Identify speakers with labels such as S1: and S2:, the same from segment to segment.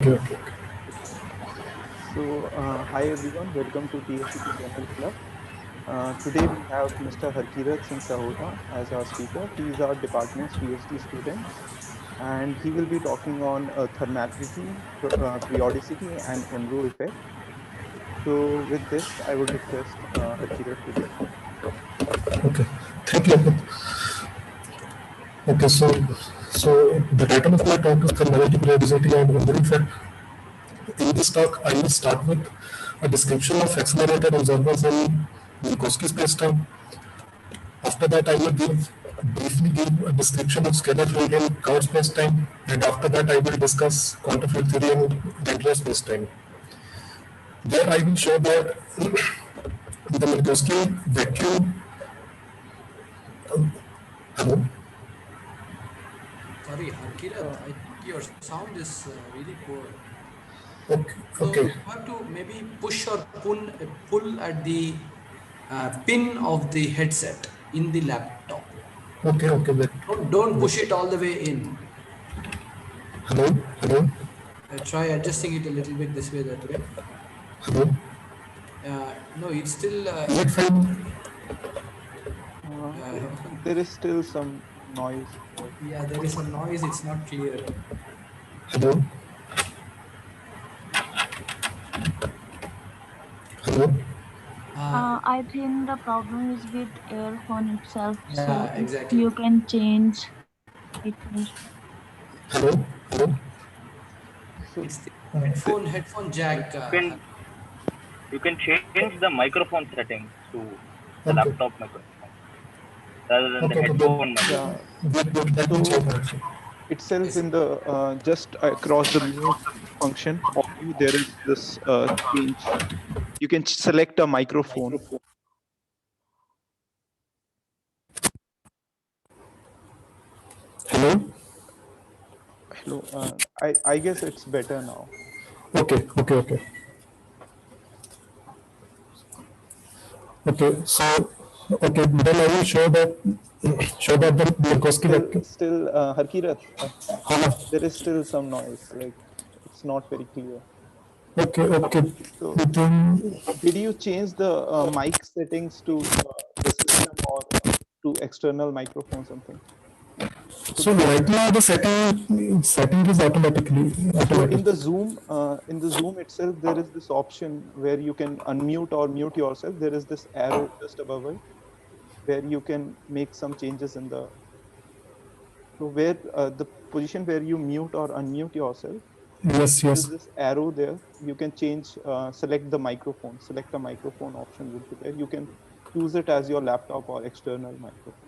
S1: Okay.
S2: So, hi everyone, welcome to TSCP Journal Club. Today we have Mr. Harkirat Singh Sahota as our speaker. He is our department's PhD student and he will be talking on thermality, periodicity and Monroe effect. So with this, I would request Harkirat to begin.
S1: Okay. Thank you. Okay, so the title of my talk is thermality, periodicity, and Monroe effect. In this talk, I will start with a description of accelerated observers in Minkowski spacetime. After that, I will briefly give a description of scalar field in curved spacetime, and after that, I will discuss quantum field theory in regular spacetime. There, I will show that the Minkowski vacuum. Hello.
S3: Sorry, Harkirat, I think your sound is really poor.
S1: Okay.
S3: So
S1: Okay.
S3: you have to maybe push or pull at the pin of the headset in the laptop.
S1: Okay. Okay. Wait.
S3: Don't push
S1: Wait.
S3: it all the way in.
S1: Hello. Hello.
S3: Try adjusting it a little bit this way, that way.
S1: Hello.
S3: No, it's still.
S1: Is it fine?
S2: Uh,
S3: Uh,
S2: there is still some noise.
S3: yeah, there is some noise. It's not clear.
S1: Hello. Hello.
S4: I think the problem is with earphone itself. So
S3: Yeah,
S4: if
S3: exactly.
S4: you can change it first.
S1: Hello. Hello.
S2: So
S3: It's the
S2: the,
S3: headphone jack.
S5: You can change the microphone settings to the
S1: Okay.
S5: laptop microphone rather than the
S1: Okay.
S5: headphone
S2: yeah,
S5: microphone.
S1: Let me
S2: so
S1: check that.
S2: itself in the just across the mute function of you, there is this change. You can select a microphone.
S1: Hello.
S2: Hello, I guess it's better now.
S1: Okay. Okay. Okay. Okay. So okay. Then I will show that the Minkowski vacuum.
S2: Still, Harkirat,
S1: Hello.
S2: there is still some noise. Like it's not very clear.
S1: Okay. Okay.
S2: So,
S1: Then
S2: did you change the mic settings to the system or to external microphone something?
S1: so right now the setting is automatically
S2: So
S1: automatic.
S2: in the Zoom itself, there is this option where you can unmute or mute yourself. There is this arrow just above it where you can make some changes in the. So where the position where you mute or unmute yourself,
S1: Yes.
S2: there is
S1: Yes.
S2: this arrow there. You can change, select the microphone. Select a microphone option would be there. You can use it as your laptop or external microphone.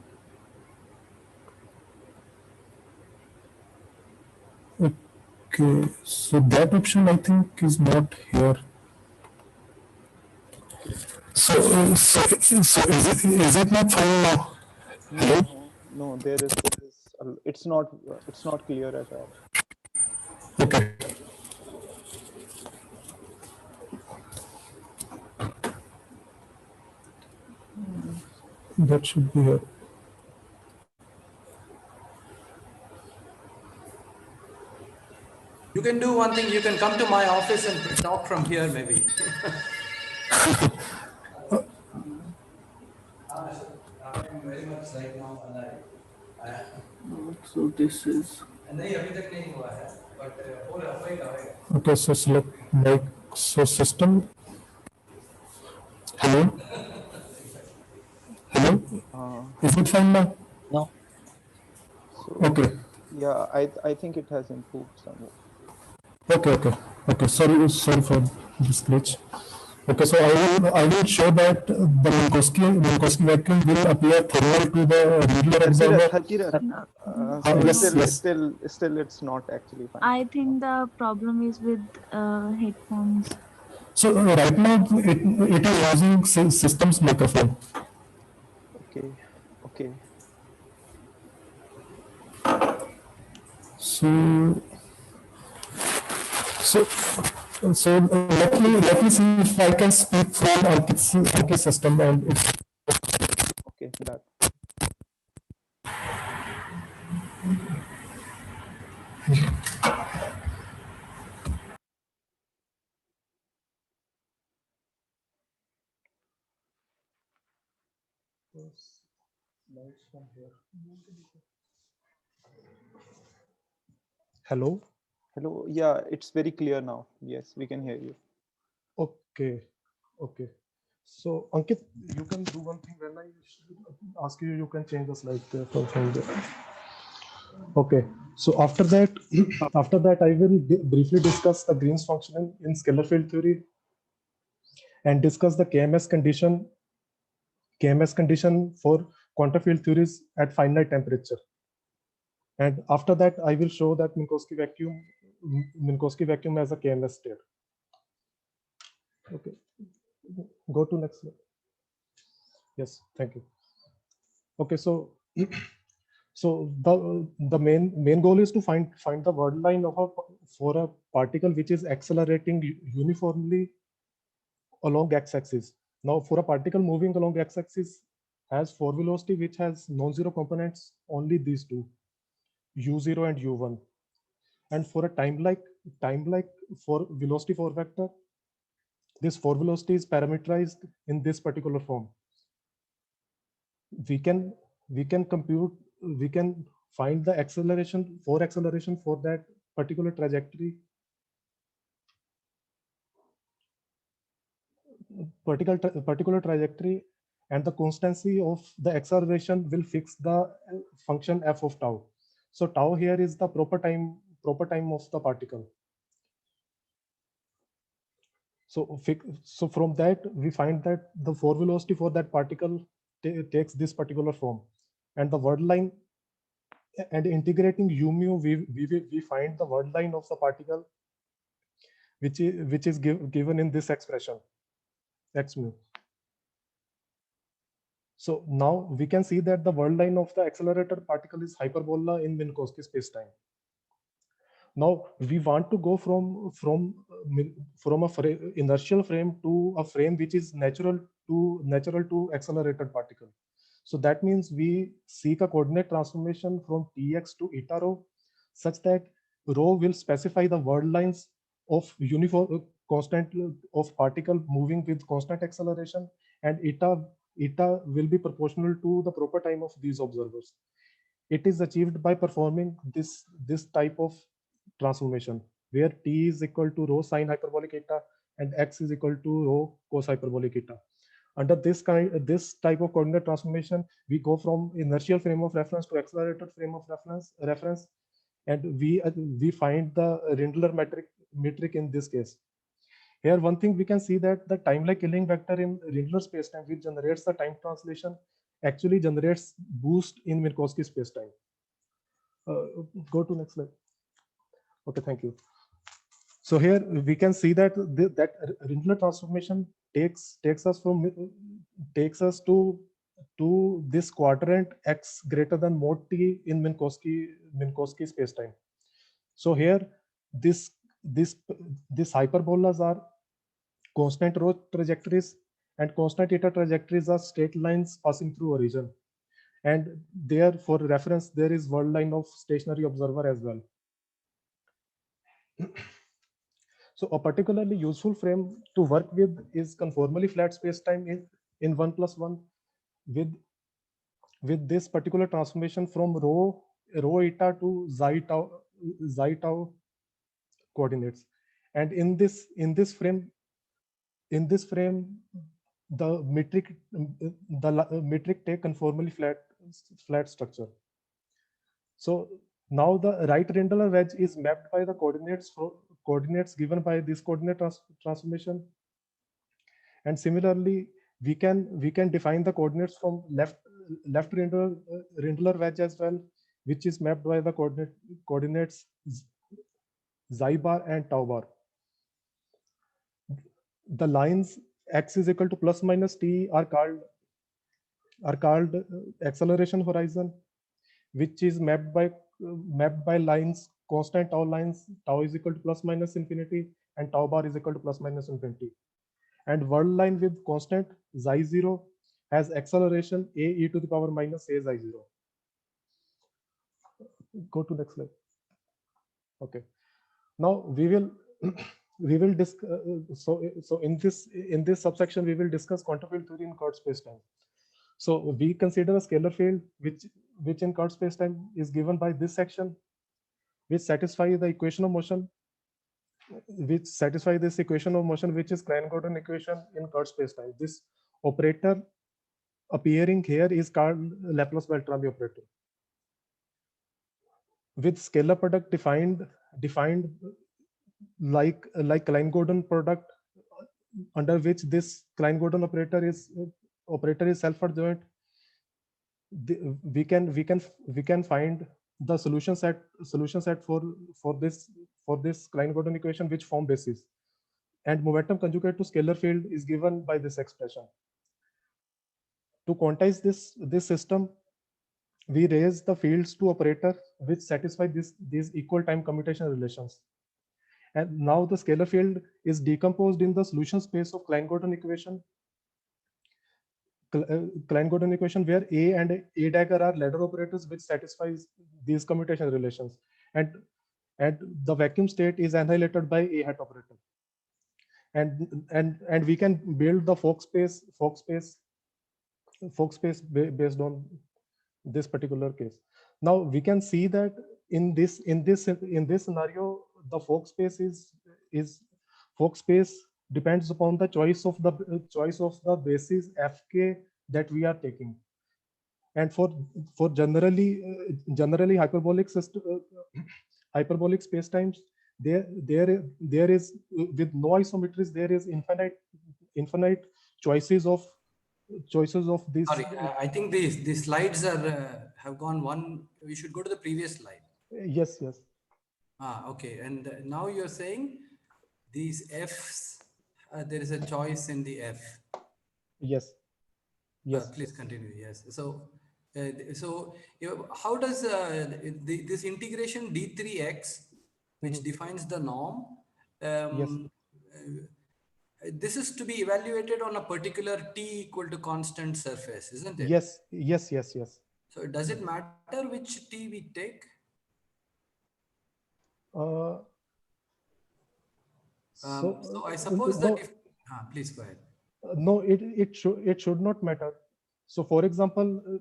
S1: Okay. So that option I think is not here.
S2: Okay.
S1: So is it not fine now? Hello?
S2: No, it's not clear at all.
S1: Okay. That should be here.
S3: You can do one thing. You can come to my office and talk from here, maybe. Very much right now alive.
S2: So this is.
S3: नहीं अभी तक नहीं हुआ है, but होएगा.
S1: Okay, so select like so system. Hello? Hello? Is it fine now?
S5: No.
S2: So
S1: Okay.
S2: yeah, I think it has improved somewhat.
S1: Okay. Sorry for this glitch. Okay, so I will show that the Minkowski vacuum will appear thermal to the regular observer.
S2: Harkirat,
S1: Yes.
S2: still it's not actually fine.
S4: I think the problem is with headphones.
S1: So right now it is using systems microphone.
S2: Okay.
S1: So let me see if I can speak from Ankit's system and it's
S2: Okay, that.
S1: Slides from here. Hello.
S2: Hello. Yeah, it's very clear now. Yes, we can hear you.
S1: Okay. Okay. So Ankit, you can do one thing. When I ask you, you can change the slide there from there. Okay. So after that, after that, I will briefly discuss the Green's function in scalar field theory and discuss the KMS condition for quantum field theories at finite temperature. And after that, I will show that Minkowski vacuum as a KMS state. Okay. Go to next slide. Yes, thank you. Okay, so so the main goal is to find the word line for a particle which is accelerating uniformly along x-axis. Now, for a particle moving along x-axis has four velocity which has non-zero components, only these two, u0 and u1. And for a time like for velocity 4 vector, this 4 velocity is parameterized in this particular form. We can find the acceleration for that particular trajectory, particular trajectory, and the constancy of the acceleration will fix the function f of tau. So tau here is the proper time of the particle. So from that we find that the 4 velocity for that particle takes this particular form, and the word line, and integrating u mu, we find the word line of the particle which is given in this expression x mu. So now we can see that the word line of the accelerated particle is hyperbola in Minkowski spacetime. Now we want to go from a inertial frame to a frame which is natural to accelerated particle. So that means we seek a coordinate transformation from Tx to eta rho, such that rho will specify the word lines of uniform constant of particle moving with constant acceleration, and eta will be proportional to the proper time of these observers. It is achieved by performing this type of transformation, where t is equal to rho sine hyperbolic eta and x is equal to rho cos hyperbolic eta. Under this type of coordinate transformation, we go from inertial frame of reference to accelerated frame of reference, and we find the Rindler metric in this case. Here, one thing we can see that the time-like Killing vector in Rindler spacetime, which generates the time translation, actually generates boost in Minkowski spacetime. Go to next slide. Okay, thank you. So here we can see that that Rindler transformation takes us to this quadrant x greater than mod t in Minkowski spacetime. So here this hyperbolas are constant rho trajectories, and constant eta trajectories are straight lines passing through origin. And there, for reference, there is word line of stationary observer as well. So a particularly useful frame to work with is conformally flat spacetime in 1+1 with this particular transformation from rho eta to xi tau coordinates. And in this frame, the metric take conformally flat structure. So now the right Rindler wedge is mapped by the coordinates given by this coordinate transformation. And similarly, we can define the coordinates from left Rindler wedge as well, which is mapped by the coordinates xi bar and tau bar. The lines x is equal to plus minus t are called acceleration horizon, which is mapped by lines, constant tau lines. Tau is equal to plus minus infinity and tau bar is equal to plus minus infinity. And word line with constant xi 0 has acceleration a e to the power minus a xi 0. Go to next slide. Okay. Now we will discuss. So in this subsection we will discuss quantum field theory in Chord spacetime.
S6: So we consider a scalar field which in Kerr spacetime is given by this section, which satisfies the equation of motion, which satisfy this equation of motion, which is Klein-Gordon equation in Kerr spacetime. This operator appearing here is called Laplace-Beltrami operator. With scalar product defined like Klein-Gordon product, under which this Klein-Gordon operator is self-adjoint, we can find the solution set for this Klein-Gordon equation, which form basis, and momentum conjugate to scalar field is given by this expression. To quantize this system, we raise the fields to operator which satisfy these equal time commutation relations. And now the scalar field is decomposed in the solution space of Klein-Gordon equation. Klein-Gordon equation, where A and A dagger are ladder operators which satisfies these commutation relations, and the vacuum state is annihilated by A hat operator. And we can build the Fock space based on this particular case. Now we can see that in this scenario, the Fock space Fock space depends upon the choice of the basis Fk that we are taking. And for generally hyperbolic system, hyperbolic spacetimes, there is with no isometries, there is infinite choices of this.
S3: Sorry, I think the slides are have gone one. We should go to the previous slide.
S6: Yes.
S3: Okay. And now you're saying these Fs, there is a choice in the F.
S6: Yes.
S3: Please continue. Yes. So, how does this integration d3x, which defines the norm, this is to be evaluated on a particular t equal to constant surface, isn't it?
S6: Yes.
S3: So does it matter which t we take? So I suppose that if please go ahead.
S6: No, it should not matter. So for example,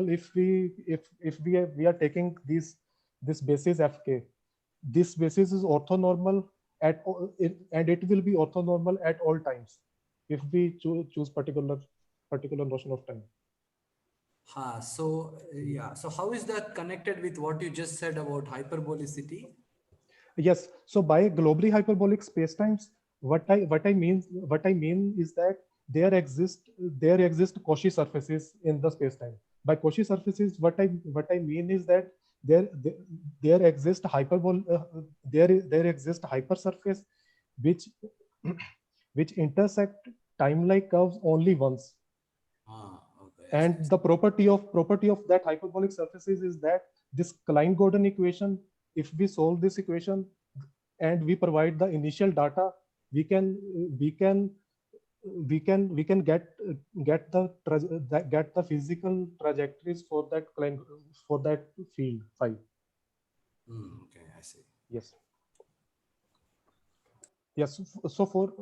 S6: if we are taking this basis Fk, this basis is orthonormal and it will be orthonormal at all times if we choose particular notion of time.
S3: So how is that connected with what you just said about hyperbolicity?
S6: Yes. So by globally hyperbolic spacetimes, what I mean is that there exist Cauchy surfaces in the spacetime. By Cauchy surfaces, what I mean is that there exist hypersurface which intersect time-like curves only once.
S3: Okay.
S6: And the property of that hyperbolic surfaces is that this Klein-Gordon equation, if we solve this equation and we provide the initial data, we can get the physical trajectories for that field phi.
S3: Okay, I see.
S6: Yes. So for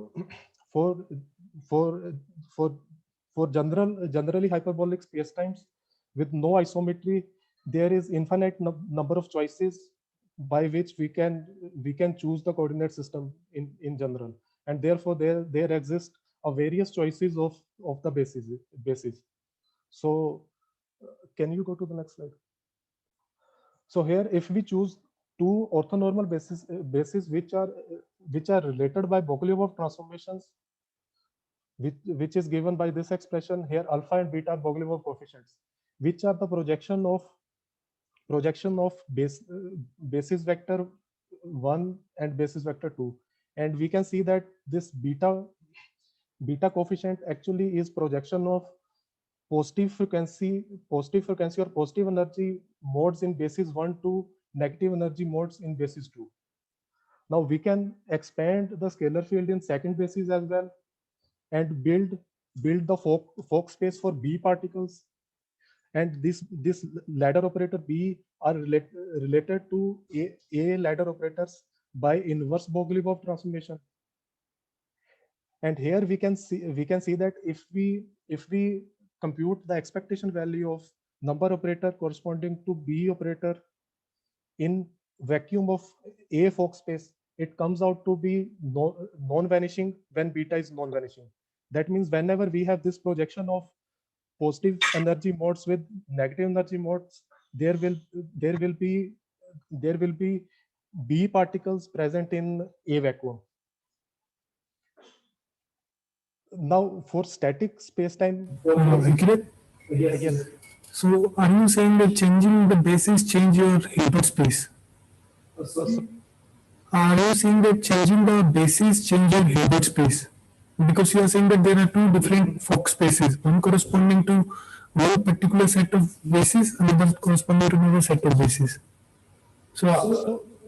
S6: generally hyperbolic spacetimes with no isometry, there is infinite number of choices by which we can choose the coordinate system in general, and therefore there exist various choices of the basis. So can you go to the next slide? So here, if we choose two orthonormal bases which are related by Bogoliubov transformations, which is given by this expression here, alpha and beta are Bogoliubov coefficients, which are the projection of basis vector 1 and basis vector 2, and we can see that this beta coefficient actually is projection of positive frequency or positive energy modes in basis 1 to negative energy modes in basis 2. Now we can expand the scalar field in second basis as well and build the Fock space for B particles, and this ladder operator B are related to A ladder operators by inverse Bogoliubov transformation. And here we can see that if we compute the expectation value of number operator corresponding to B operator in vacuum of A Fock space, it comes out to be non-vanishing when beta is non-vanishing. That means whenever we have this projection of positive energy modes with negative energy modes, there will be B particles present in A vacuum. Now for static space-time,
S1: Accurate?
S6: yes.
S1: So are you saying that changing the basis change your Hilbert space? Are you saying that changing the basis change your Hilbert space? Because you are saying that there are two different Fock spaces, one corresponding to one particular set of bases, another corresponding to another set of bases. So,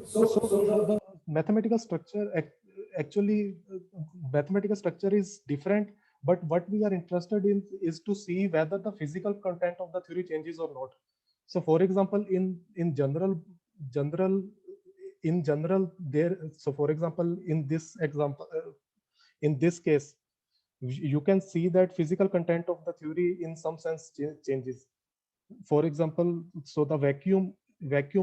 S6: So the mathematical structure actually mathematical structure is different, but what we are interested in is to see whether the physical content of the theory changes or not. So for example, in general there, so for example, in this example, in this case, you can see that physical content of the theory in some sense changes. For example, so the vacuum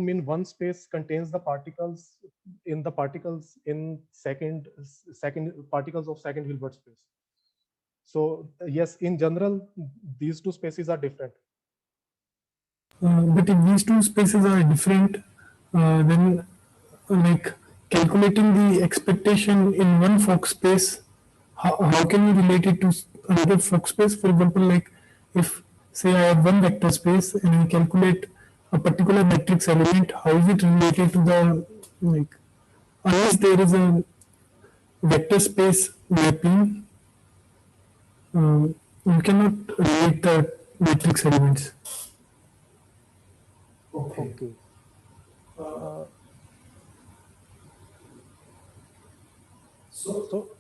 S6: in one space contains the particles in second particles of second Hilbert space. So yes, in general, these two spaces are different.
S1: but if these two spaces are different, then like calculating the expectation in one Fock space, how can we relate it to another Fock space? For example, like if say I have one vector space and I calculate a particular matrix element, how is it related to the like unless there is a vector space mapping, you cannot relate the matrix elements.
S6: Okay. So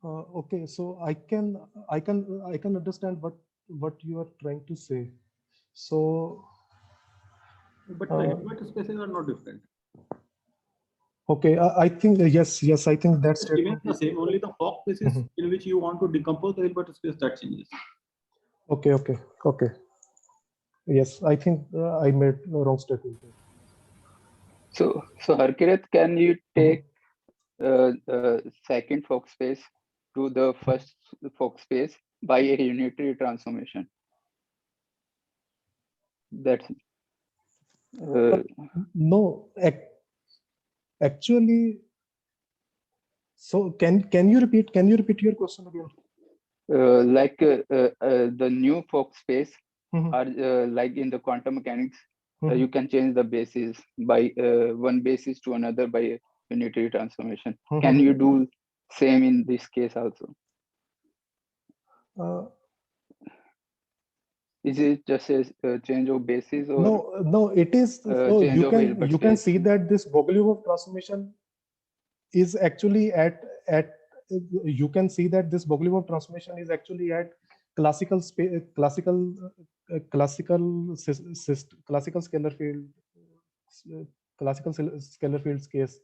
S6: okay, so I can understand what you are trying to say. So
S7: but the Hilbert spaces are not different.
S6: okay, I think yes, I think that's
S7: Remains the same. Only the Fock spaces in which you want to decompose the Hilbert space that changes.
S6: Okay. Yes, I think I made a wrong statement.
S8: So Harkirat, can you take second Fock space to the first Fock space by a unitary transformation? That's
S6: No, actually. So can you repeat your question again?
S8: like the new Fock space are like in the quantum mechanics. You can change the basis by one basis to another by a unitary transformation. Can you do same in this case also? Is it just a change of basis or
S6: no, it is. So you can see that this Bogoliubov transformation is actually at you can see that this Bogoliubov transformation is actually at classical scalar fields case.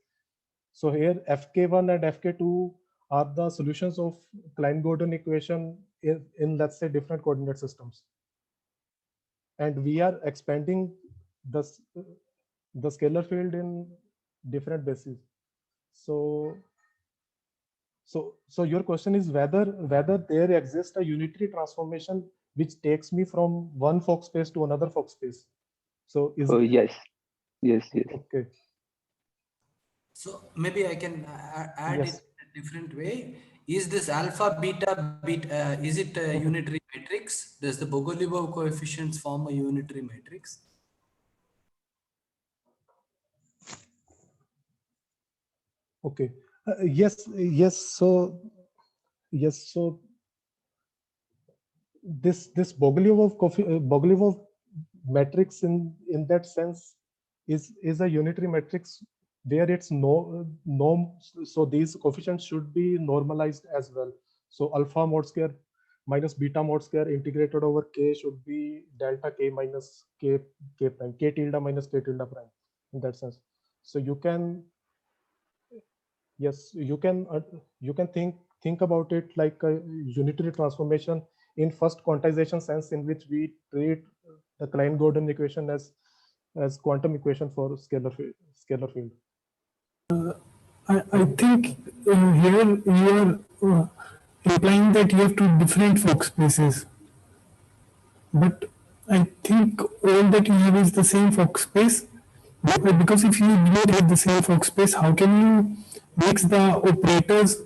S6: So here Fk1 and Fk2 are the solutions of Klein-Gordon equation in let's say different coordinate systems, and we are expanding the scalar field in different bases. So your question is whether there exists a unitary transformation which takes me from one Fock space to another Fock space. So is
S8: yes.
S6: Okay.
S3: So maybe I can add
S6: Yes.
S3: it in a different way. Is this alpha beta is it a unitary matrix? Does the Bogoliubov coefficients form a unitary matrix?
S6: Okay. Yes. So this Bogoliubov matrix in that sense is a unitary matrix where it's norm. So these coefficients should be normalized as well. So alpha mod square minus beta mod square integrated over k should be delta k minus k prime, k tilde minus k tilde prime in that sense. So you can Yes, you can think about it like a unitary transformation in first quantization sense, in which we treat the Klein-Gordon equation as quantum equation for scalar field.
S1: I think here you are implying that you have two different Fock spaces, but I think all that you have is the same Fock space. Because if you don't have the same Fock space, how can you mix the operators?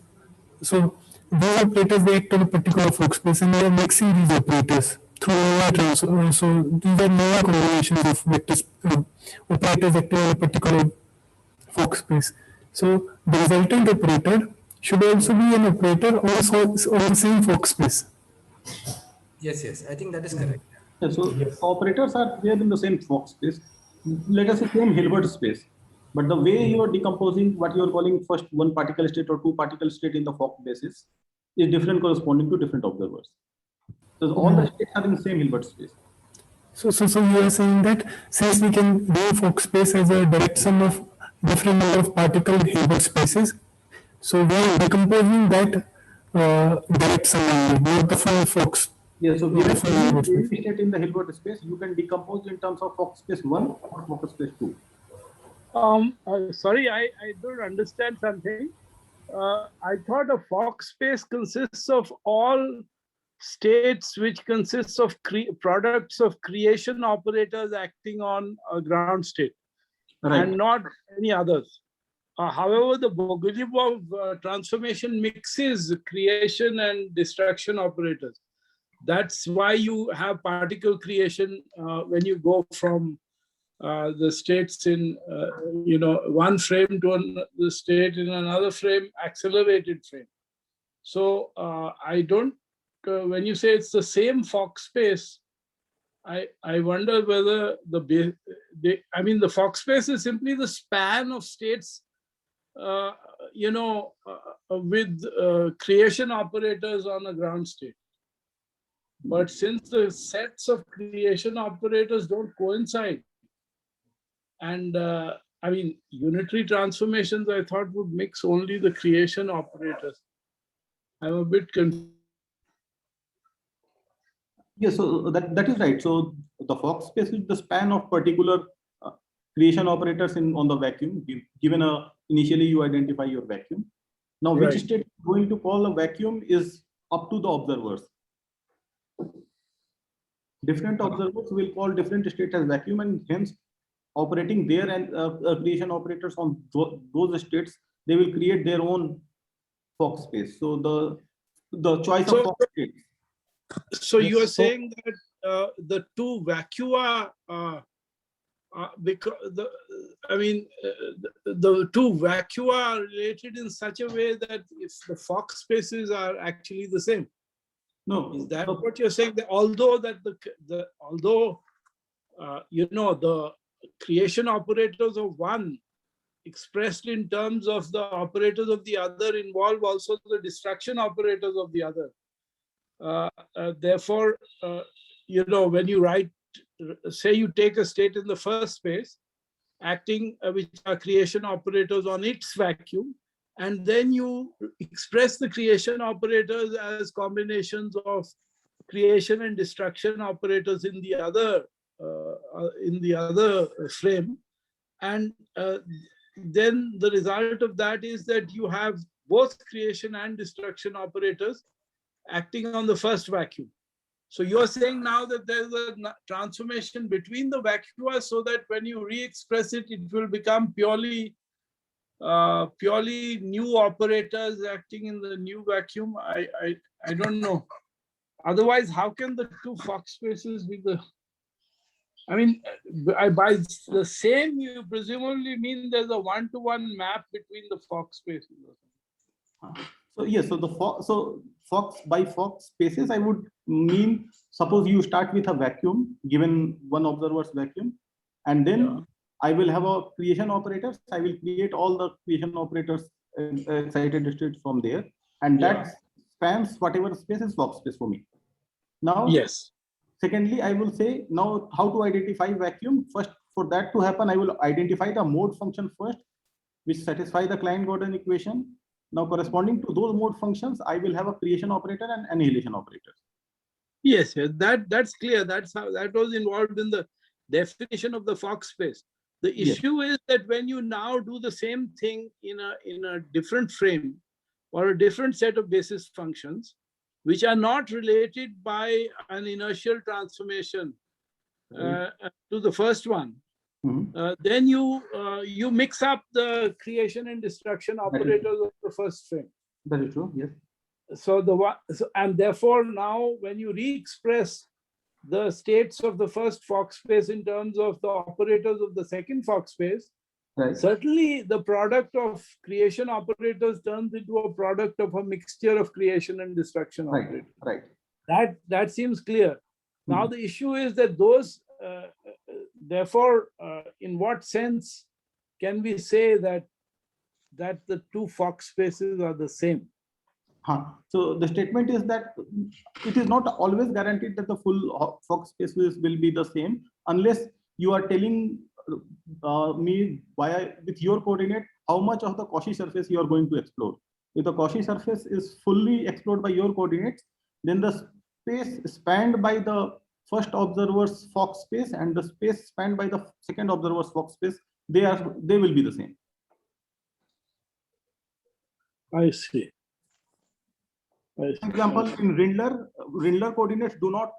S1: So these operators they act on a particular Fock space, and you are mixing these operators through Nova transform. So these are Nova combinations of vectors operators acting on a particular Fock space. So the resultant operator should also be an operator on the same Fock space.
S3: Yes, I think that is correct.
S7: Yeah, so operators are there in the same Fock space. Let us say same Hilbert space. But the way you are decomposing what you are calling first one particle state or two particle state in the Fock basis is different corresponding to different observers. So all the states are in the same Hilbert space.
S1: So you are saying that since we can do Fock space as a direct sum of different number of particle Hilbert spaces, so we are decomposing that direct sum only, not the full Fock.
S7: Yeah, so given any state in the Hilbert space, you can decompose in terms of Fock space 1 or Fock space 2.
S9: Sorry, I don't understand something. I thought a Fock space consists of all states which consists of products of creation operators acting on a ground state, right, and not any others. However, the Bogoliubov transformation mixes creation and destruction operators. That's why you have particle creation when you go from the states in one frame to the state in another frame, accelerated frame. So I don't. When you say it's the same Fock space, I wonder whether the Fock space is simply the span of states, with creation operators on a ground state. But since the sets of creation operators don't coincide, and unitary transformations, I thought would mix only the creation operators. I'm a bit confused.
S7: Yes, so that is right. So the Fock space is the span of particular creation operators on the vacuum. Given initially you identify your vacuum. Now which state you're going to call a vacuum is up to the observers. Different observers will call different states as vacuum, and hence operating there and creation operators on those states, they will create their own Fock space. So the choice of Fock states.
S9: So you are saying that the two vacua, because the two vacua are related in such a way that if the Fock spaces are actually the same.
S7: No,
S9: is that what you're saying? That although the creation operators of one expressed in terms of the operators of the other involve also the destruction operators of the other. Therefore, when you write, say you take a state in the first space, acting which are creation operators on its vacuum, and then you express the creation operators as combinations of creation and destruction operators in the other frame, and then the result of that is that you have both creation and destruction operators acting on the first vacuum. So you're saying now that there's a transformation between the vacua, so that when you re-express it, it will become purely new operators acting in the new vacuum. I don't know. Otherwise, how can the two Fock spaces be the? By the same, you presumably mean there's a one-to-one map between the Fock spaces.
S7: So yes, so by Fock spaces, I would mean, suppose you start with a vacuum, given one observer's vacuum, and then I will have a creation operators. I will create all the creation operators excited states from there, and that spans whatever space is Fock space for me. Now, secondly, I will say now how to identify vacuum. First, for that to happen, I will identify the mode function first, which satisfy the Klein-Gordon equation. Now, corresponding to those mode functions, I will have a creation operator and annihilation operator.
S9: Yes, yes, that's clear. That's how that was involved in the definition of the Fock space. The issue is that when you now do the same thing in a different frame or a different set of basis functions, which are not related by an inertial transformation to the first one, then you mix up the creation and destruction operators of the first frame.
S7: That is true. Yes.
S9: And therefore now when you re-express the states of the first Fock space in terms of the operators of the second Fock space,
S7: right,
S9: certainly the product of creation operators turns into a product of a mixture of creation and destruction operators.
S7: Right.
S9: That seems clear. Now the issue is that those, therefore, in what sense can we say that the two Fock spaces are the same?
S7: So the statement is that it is not always guaranteed that the full Fock spaces will be the same unless you are telling me with your coordinate how much of the Cauchy surface you are going to explore. If the Cauchy surface is fully explored by your coordinates, then the space spanned by the first observer's Fock space and the space spanned by the second observer's Fock space, they will be the same.
S9: I see.
S7: For example, in Rindler coordinates do not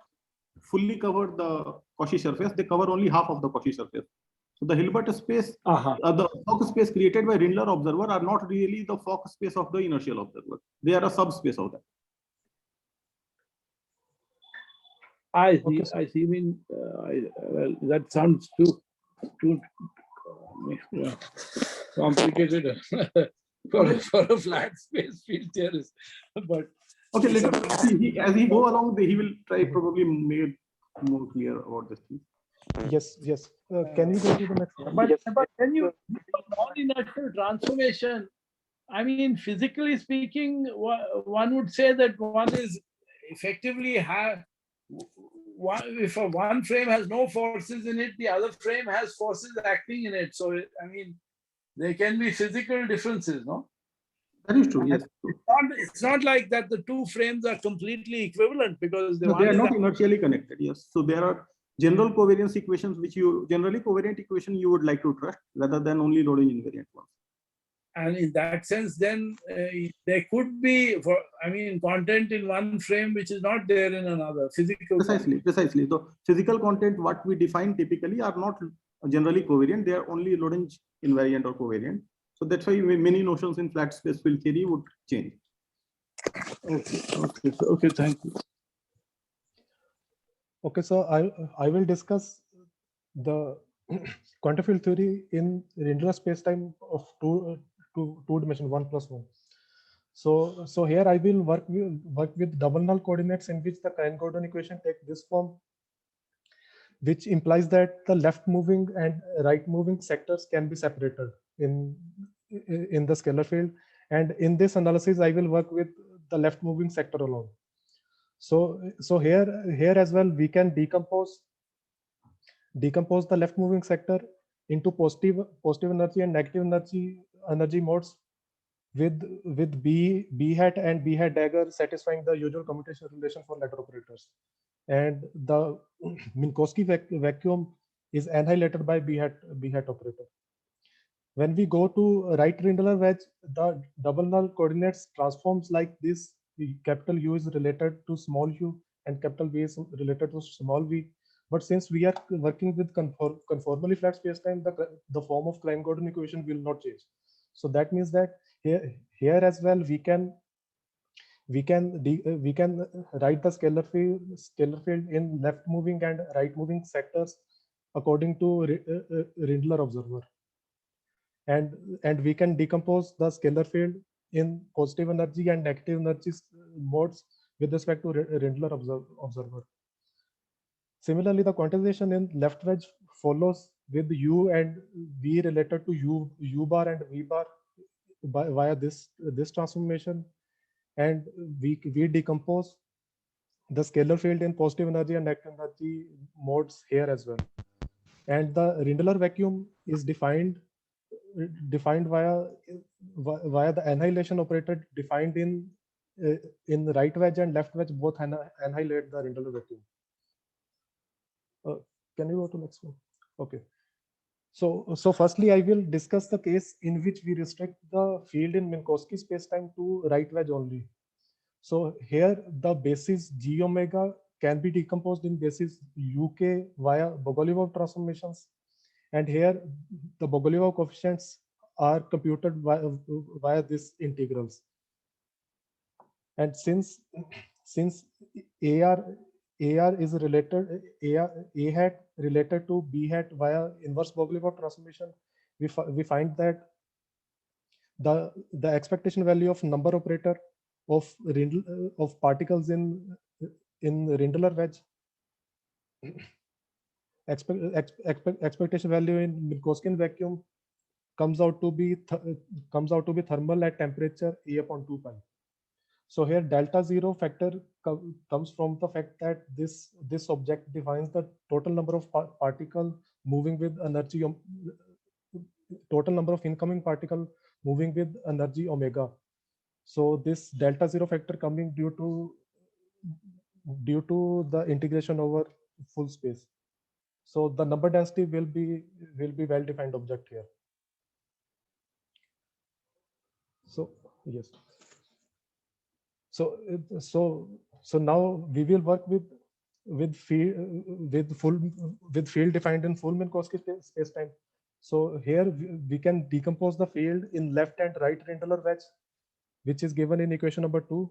S7: fully cover the Cauchy surface, they cover only half of the Cauchy surface. So the Hilbert space, the Fock space created by Rindler observer are not really the Fock space of the inertial observer. They are a subspace of that.
S9: I see. Okay. I see. I mean, well, that sounds too complicated for a flat space field theorist. But
S7: okay, as he go along, he will try probably make more clear about this thing.
S6: Yes. Can you go to the next one?
S9: But when you do non-inertial transformation, I mean, physically speaking, one would say that one is effectively if one frame has no forces in it, the other frame has forces acting in it. So, I mean, there can be physical differences, no?
S7: That is true, yes.
S9: It's not like that the two frames are completely equivalent because
S7: they are not inertially connected, yes. So there are general covariance equations which generally covariant equation you would like to trust rather than only loading invariant ones.
S9: And in that sense, then there could be, content in one frame which is not there in another. Physical.
S7: Precisely. The physical content, what we define typically, are not generally covariant. They are only Lorentz invariant or covariant. So that's why many notions in flat space field theory would change.
S9: Okay. Thank you.
S6: Okay, so I will discuss the quantum field theory in Rindler spacetime of two dimension 1+1. So here I will work with double null coordinates in which the Klein-Gordon equation takes this form, which implies that the left moving and right moving sectors can be separated in the scalar field. And in this analysis, I will work with the left moving sector alone. So here as well, we can decompose the left moving sector into positive energy and negative energy modes with B hat and B hat dagger satisfying the usual commutation relation for letter operators. And the Minkowski vacuum is annihilated by B hat operator. When we go to right Rindler wedge, the double null coordinates transforms like this. Capital U is related to small u and capital V is related to small v. But since we are working with conformally flat spacetime, the form of Klein-Gordon equation will not change. So that means that here as well we can write the scalar field in left moving and right moving sectors according to Rindler observer, and we can decompose the scalar field in positive energy and negative energy modes with respect to Rindler observer. Similarly, the quantization in left wedge follows with U and V related to U bar and V bar via this transformation, and we decompose the scalar field in positive energy and negative energy modes here as well. And the Rindler vacuum is defined defined via the annihilation operator defined in right wedge and left wedge both annihilate the Rindler vacuum. Can you go to next one? Okay. So firstly, I will discuss the case in which we restrict the field in Minkowski spacetime to right wedge only. So here the basis G omega can be decomposed in basis UK via Bogoliubov transformations. And here the Bogoliubov coefficients are computed via these integrals. And since AR is related, A hat related to B hat via inverse Bogoliubov transformation, we find that the expectation value of number operator of particles in Rindler wedge expectation value in Minkowskian vacuum comes out to be thermal at temperature A upon 2 pi. So here delta zero factor comes from the fact that this object defines the total number of particle moving with energy total number of incoming particle moving with energy omega. So this delta zero factor coming due to the integration over full space. So the number density will be well defined object here. So yes. So now we will work with field defined in full Minkowski spacetime. So here we can decompose the field in left and right Rindler wedge, which is given in equation number 2.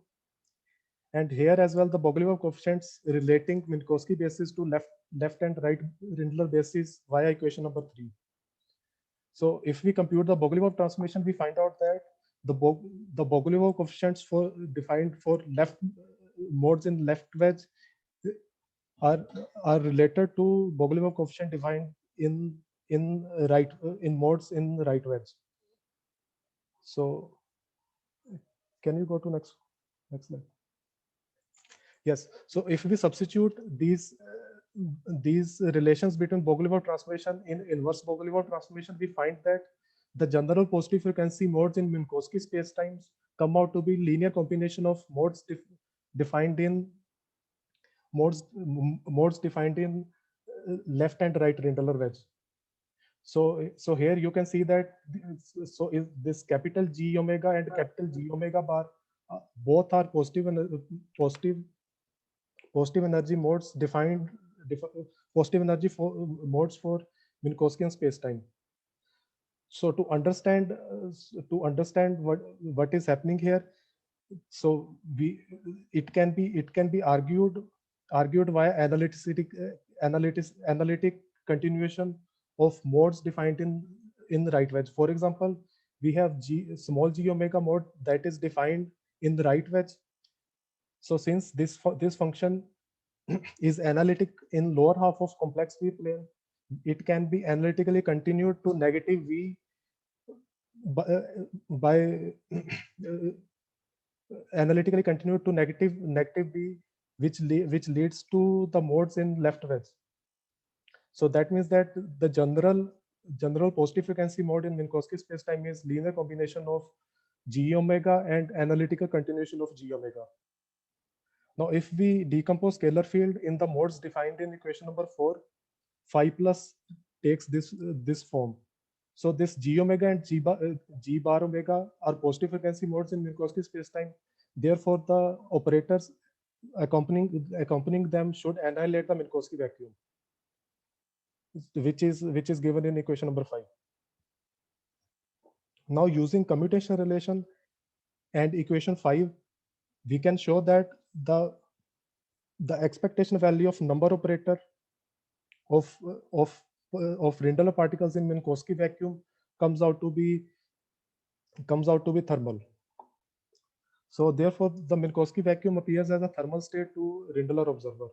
S6: And here as well, the Bogoliubov coefficients relating Minkowski basis to left and right Rindler basis via equation number 3. So if we compute the Bogoliubov transformation, we find out that the Bogoliubov coefficients defined for left modes in left wedge are related to Bogoliubov coefficient defined in modes in right wedge. So can you go to next slide? Yes. So if we substitute these relations between Bogoliubov transformation in inverse Bogoliubov transformation, we find that the general positive frequency modes in Minkowski spacetimes come out to be linear combination of modes defined in left and right Rindler wedge. So here you can see that is this capital G omega and capital G omega bar both are positive energy modes defined positive energy modes for Minkowskian spacetime. So to understand what is happening here, so it can be argued via analytic continuation of modes defined in the right wedge. For example, we have small g omega mode that is defined in the right wedge. So since this function is analytic in lower half of complex V plane, it can be analytically continued to negative V by analytically continued to negative V, which leads to the modes in left wedge. So that means that the general positive frequency mode in Minkowski spacetime is linear combination of G omega and analytical continuation of G omega. Now, if we decompose scalar field in the modes defined in equation number 4, phi plus takes this form. So this G omega and G bar omega are positive frequency modes in Minkowski spacetime. Therefore, the operators accompanying them should annihilate the Minkowski vacuum, which is given in equation number 5. Now, using commutation relation and equation 5, we can show that the expectation value of number operator of Rindler particles in Minkowski vacuum comes out to be thermal. So therefore, the Minkowski vacuum appears as a thermal state to Rindler observer.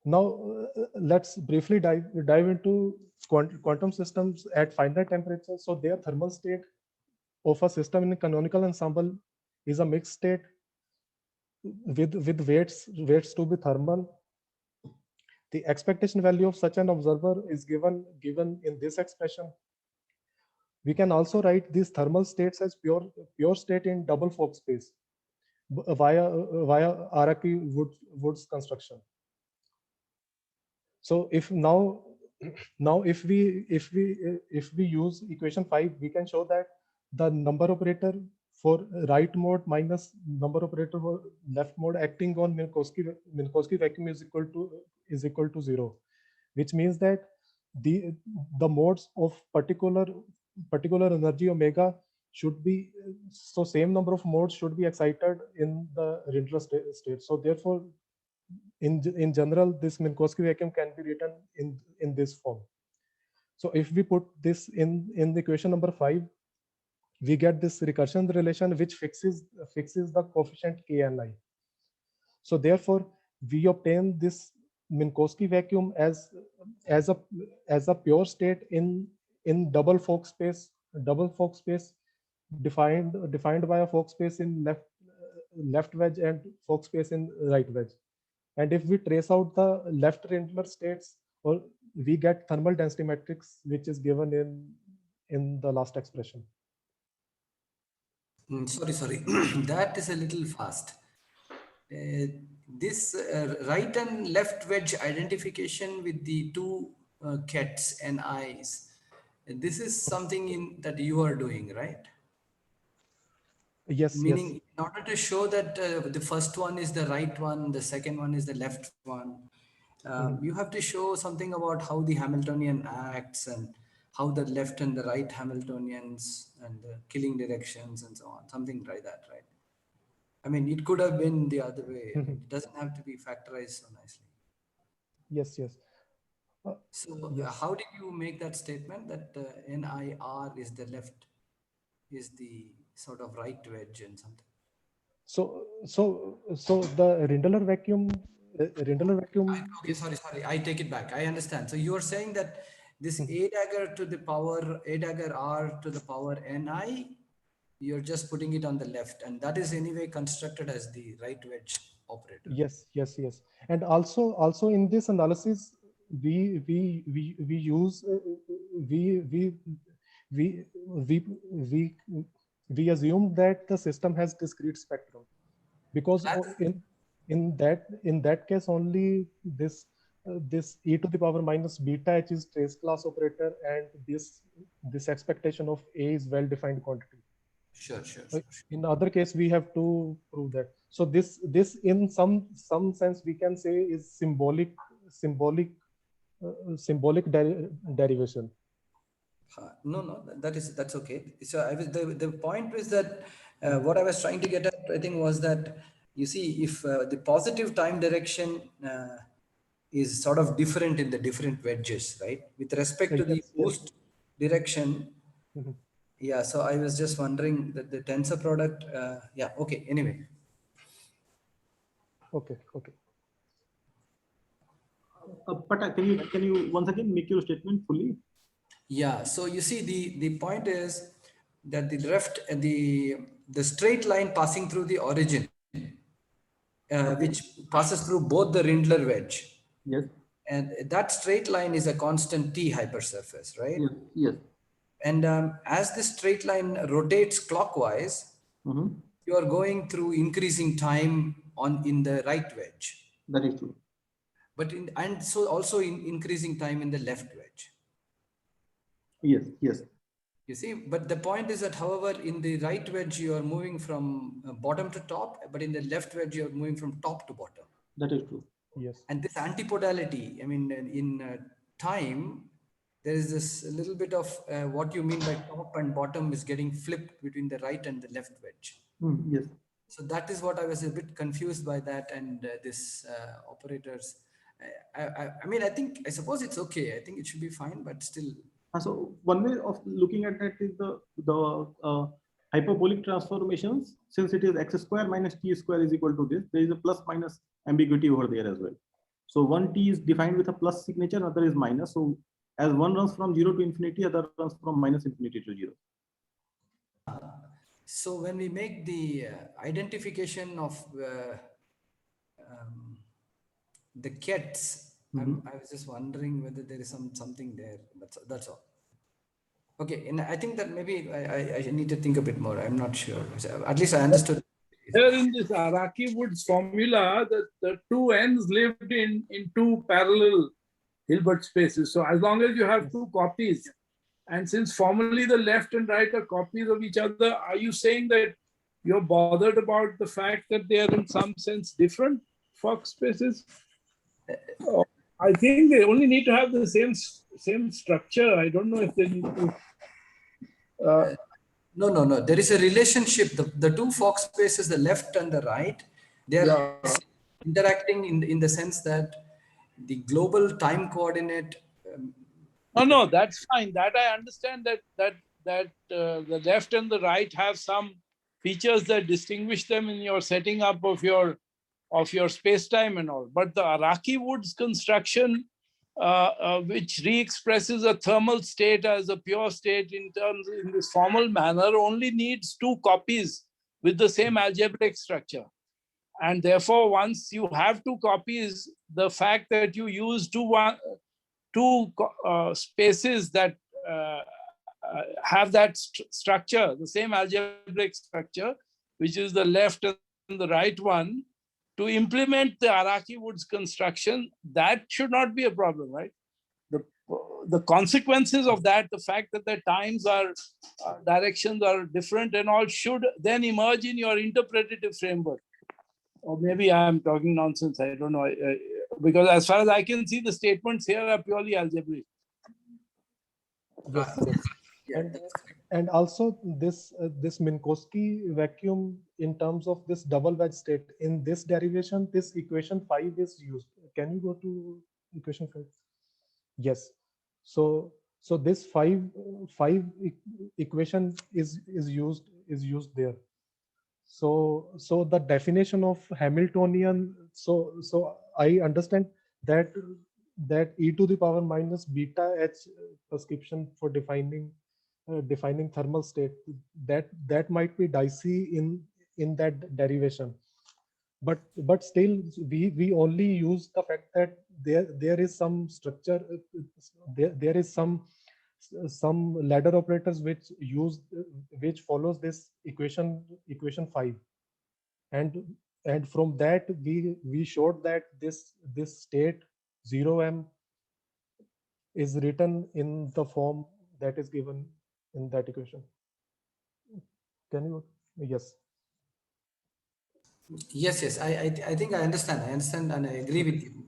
S6: Now let's briefly dive into quantum systems at finite temperature. So their thermal state of a system in a canonical ensemble is a mixed state with weights to be thermal. The expectation value of such an observer is given in this expression. We can also write these thermal states as pure state in double Fock space via Araki-Woods construction. So if now if we use equation 5, we can show that the number operator for right mode minus number operator for left mode acting on Minkowski vacuum is equal to 0, which means that the modes of particular energy omega should be, so same number of modes should be excited in the Rindler state. So therefore, in general, this Minkowski vacuum can be written in this form. So if we put this in the equation number 5, we get this recursion relation which fixes the coefficient k and I. So therefore, we obtain this Minkowski vacuum as a pure state in double Fock space defined by a Fock space in left wedge and Fock space in right wedge. And if we trace out the left Rindler states, or we get thermal density matrix, which is given in the last expression.
S3: Sorry, that is a little fast. This right and left wedge identification with the two kets and eyes, this is something that you are doing, right?
S6: Yes.
S3: Meaning,
S6: yes.
S3: in order to show that the first one is the right one, the second one is the left one, you have to show something about how the Hamiltonian acts and how the left and the right Hamiltonians and the killing directions and so on, something like that, right? I mean, it could have been the other way. It doesn't have to be factorized so nicely.
S6: Yes.
S3: So
S6: yes.
S3: how did you make that statement that NIR is the left, is the sort of right wedge and something?
S6: So the Rindler vacuum.
S3: Okay, sorry. I take it back. I understand. So you are saying that this A dagger to the power, A dagger R to the power NI, you're just putting it on the left, and that is anyway constructed as the right wedge operator.
S6: Yes. And also in this analysis, we use we assume that the system has discrete spectrum, because in that case only this e to the power minus beta h is trace class operator, and this expectation of A is well defined quantity.
S3: Sure.
S6: In other case, we have to prove that. So this in some sense we can say is symbolic derivation.
S3: No, that's okay. So the point was that what I was trying to get at, I think, was that you see, if the positive time direction is sort of different in the different wedges, right? With respect to the boost direction. Yeah, so I was just wondering that the tensor product, yeah, okay, anyway.
S6: Okay.
S7: But can you once again make your statement fully?
S3: Yeah, so you see, the point is that the left, the straight line passing through the origin, which passes through both the Rindler wedge.
S7: Yes.
S3: And that straight line is a constant T hypersurface, right?
S7: Yes.
S3: And as the straight line rotates clockwise, you are going through increasing time in the right wedge.
S7: That is true.
S3: But so also in increasing time in the left wedge.
S7: Yes.
S3: You see, but the point is that, however, in the right wedge, you are moving from bottom to top, but in the left wedge, you are moving from top to bottom.
S7: That is true.
S6: Yes.
S3: And this antipodality, I mean, in time, there is this little bit of what you mean by top and bottom is getting flipped between the right and the left wedge.
S7: Yes.
S3: So that is what I was a bit confused by that, and this operators. I mean, I suppose it's okay. I think it should be fine, but still.
S7: So one way of looking at that is the hyperbolic transformations. Since it is x square minus t square is equal to this, there is a plus minus ambiguity over there as well. So one t is defined with a plus signature, another is minus. So as one runs from 0 to infinity, other runs from minus infinity to 0.
S3: So when we make the identification of the kets I was just wondering whether there is something there, but that's all. Okay, and I think that maybe I need to think a bit more. I'm not sure. At least I understood.
S9: Here in this Araki-Woods formula, the two ends lived in two parallel Hilbert spaces. So as long as you have two copies, and since formally the left and right are copies of each other, are you saying that you're bothered about the fact that they are in some sense different Fock spaces? I think they only need to have the same structure. I don't know if they need to.
S3: No. There is a relationship. The two Fock spaces, the left and the right, they are interacting in the sense that the global time coordinate.
S9: No, that's fine. That I understand that the left and the right have some features that distinguish them in your setting up of your space-time and all. But the Araki-Woods construction, which re-expresses a thermal state as a pure state in this formal manner, only needs two copies with the same algebraic structure. And therefore, once you have two copies, the fact that you use two spaces that have that structure, the same algebraic structure, which is the left and the right one, to implement the Araki-Woods construction, that should not be a problem, right? The consequences of that, the fact that the times are, directions are different and all, should then emerge in your interpretative framework. Or maybe I'm talking nonsense, I don't know. Because as far as I can see, the statements here are purely algebraic.
S6: Yes. And also this Minkowski vacuum in terms of this double wedge state, in this derivation, this equation 5 is used. Can you go to equation 5? Yes. So this 5 equation is used there. So the definition of Hamiltonian, so I understand that e to the power minus beta h prescription for defining thermal state, that might be dicey in that derivation, but still we only use the fact that there is some structure, there is some ladder operators which follows this equation 5, and from that we showed that this state 0m is written in the form that is given in that equation. Can you? Yes.
S3: Yes. I think I understand and I agree with you.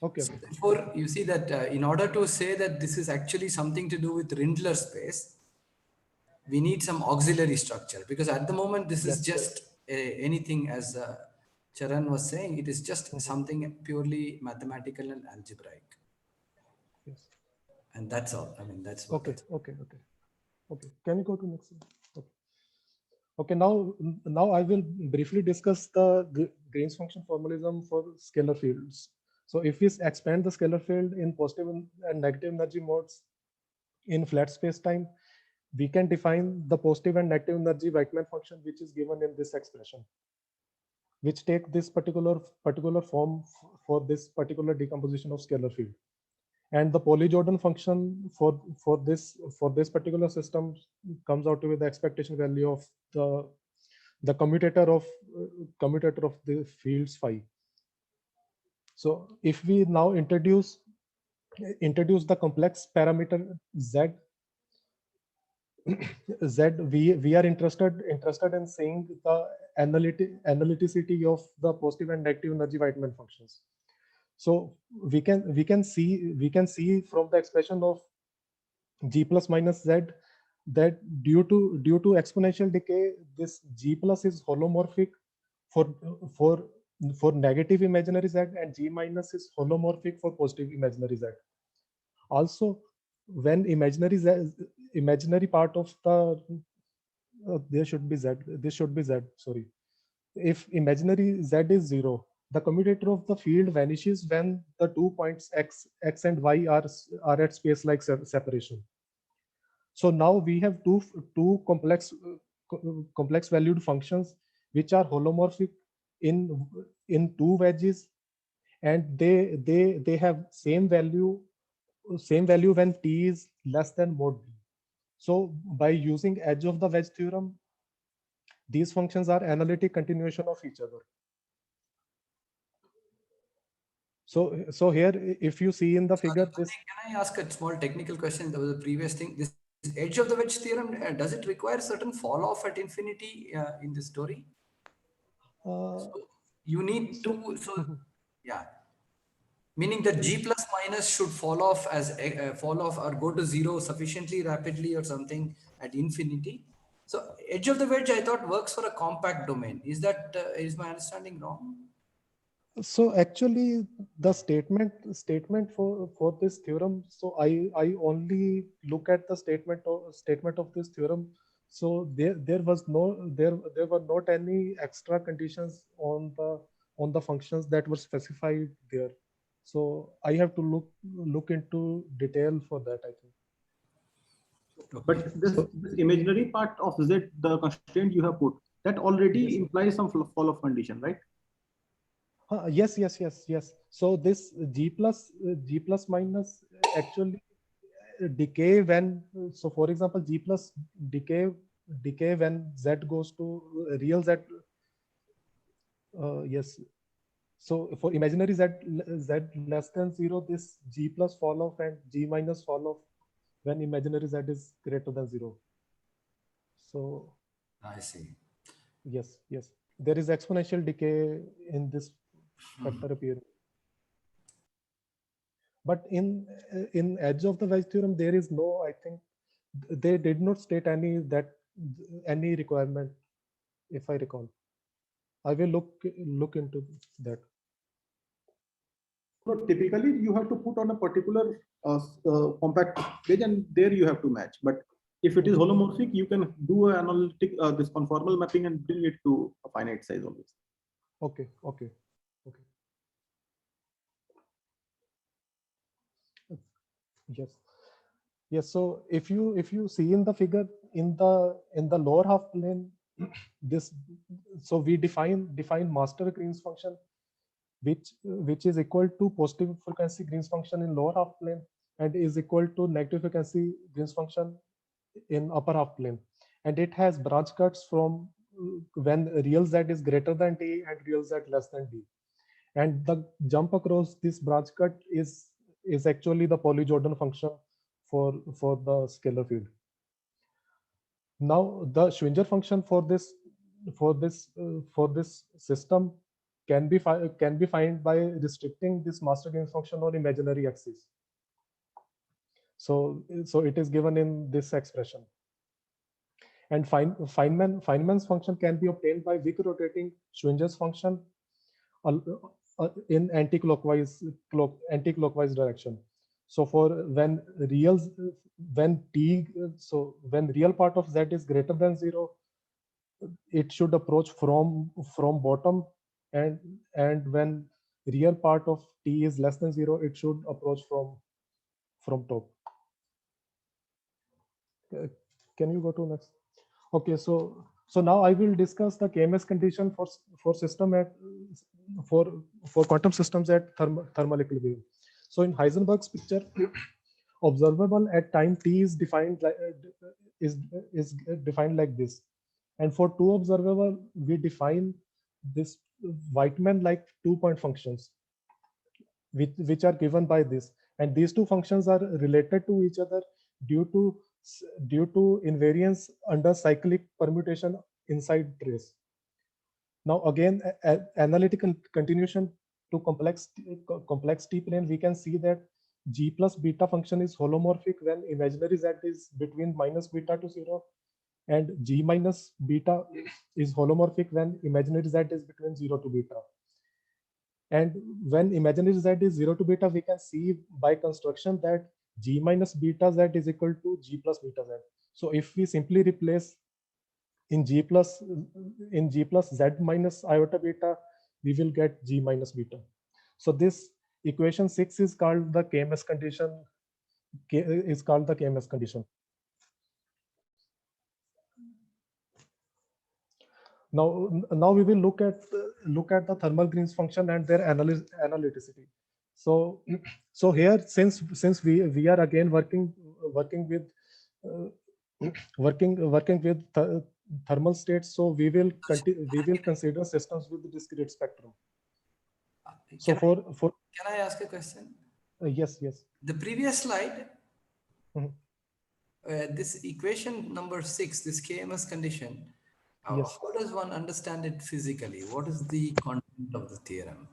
S6: Okay.
S3: So therefore, you see that in order to say that this is actually something to do with Rindler space, we need some auxiliary structure, because at the moment this is just anything, as Charan was saying, it is just something purely mathematical and algebraic.
S6: Yes.
S3: And that's all. I mean, that's what.
S6: Okay. Can you go to next one? Okay. Now I will briefly discuss the Green's function formalism for scalar fields. So if we expand the scalar field in positive and negative energy modes in flat space-time, we can define the positive and negative energy Weightman function, which is given in this expression, which take this particular form for this particular decomposition of scalar field. And the Pauli-Jordan function for this particular system comes out with the expectation value of the commutator of the fields phi. So if we now introduce the complex parameter z, we are interested in seeing the analyticity of the positive and negative energy Weightman functions. So we can see from the expression of g plus minus z that due to exponential decay, this g plus is holomorphic for negative imaginary z, and g minus is holomorphic for positive imaginary z. Also, when imaginary part of the there should be z, this should be z, sorry. If imaginary z is 0, the commutator of the field vanishes when the 2 points x and y are at space-like separation. So now we have two complex valued functions which are holomorphic in two wedges, and they have same value when t is less than mod b. So by using edge of the wedge theorem, these functions are analytic continuation of each other. So here, if you see in the figure, this.
S3: Can I ask a small technical question? There was a previous thing. This edge of the wedge theorem, does it require certain fall off at infinity in this story? So you need to, yeah. Meaning that G plus minus should fall off as fall off or go to zero sufficiently rapidly or something at infinity. So edge of the wedge, I thought, works for a compact domain. Is that is my understanding wrong?
S6: So actually, the statement for this theorem. So I only look at the statement of this theorem. So there were not any extra conditions on the functions that were specified there. So I have to look into detail for that, I think.
S7: But this imaginary part of Z, the constraint you have put, that already implies some fall off condition, right?
S6: Yes. So this G plus minus actually decay when, so for example, G plus decay when Z goes to real Z. Yes. So for imaginary Z less than 0, this G plus fall off and G minus fall off when imaginary Z is greater than 0. So
S3: I see.
S6: Yes. There is exponential decay in this factor appearing. But in edge of the wedge theorem, there is no, I think they did not state any requirement, if I recall. I will look into that.
S7: So typically you have to put on a particular compact page, and there you have to match. But if it is holomorphic, you can do an analytic this conformal mapping and bring it to a finite size always.
S6: Okay. Yes. So if you see in the figure, in the lower half plane, this, so we define master Green's function, which is equal to positive frequency Green's function in lower half plane and is equal to negative frequency Green's function in upper half plane, and it has branch cuts from when real Z is greater than t and real Z less than d, and the jump across this branch cut is actually the Pauli-Jordan function for the scalar field. Now the Schwinger function for this system can be found by restricting this master Green's function on imaginary axis. So it is given in this expression. And Feynman's function can be obtained by Wick rotating Schwinger's function in anti-clockwise direction. So for when real part of Z is greater than 0, it should approach from bottom, and when real part of t is less than 0, it should approach from top. Can you go to next? Okay, so now I will discuss the KMS condition for system at for quantum systems at thermal equilibrium. So in Heisenberg's picture, observable at time t is defined like this, and for two observable, we define this Weitmann-like 2-point functions, which are given by this, and these two functions are related to each other due to invariance under cyclic permutation inside trace. Now again, analytical continuation to complex t plane, we can see that G plus beta function is holomorphic when imaginary Z is between minus beta to 0, and G minus beta is holomorphic when imaginary Z is between 0 to beta. And when imaginary Z is 0 to beta, we can see by construction that G minus beta Z is equal to G plus beta Z. So if we simply replace in G plus Z minus iota beta, we will get G minus beta. So this equation 6 is called the KMS condition. Now we will look at the thermal Green's function and their analyticity. So so here, since we are again working with working with thermal states, so we will consider systems with discrete spectrum. So
S3: can I ask a question?
S6: Yes.
S3: The previous slide,
S6: Mhm.
S3: this equation number 6, this KMS condition,
S6: Yes.
S3: how does one understand it physically? What is the content of the theorem?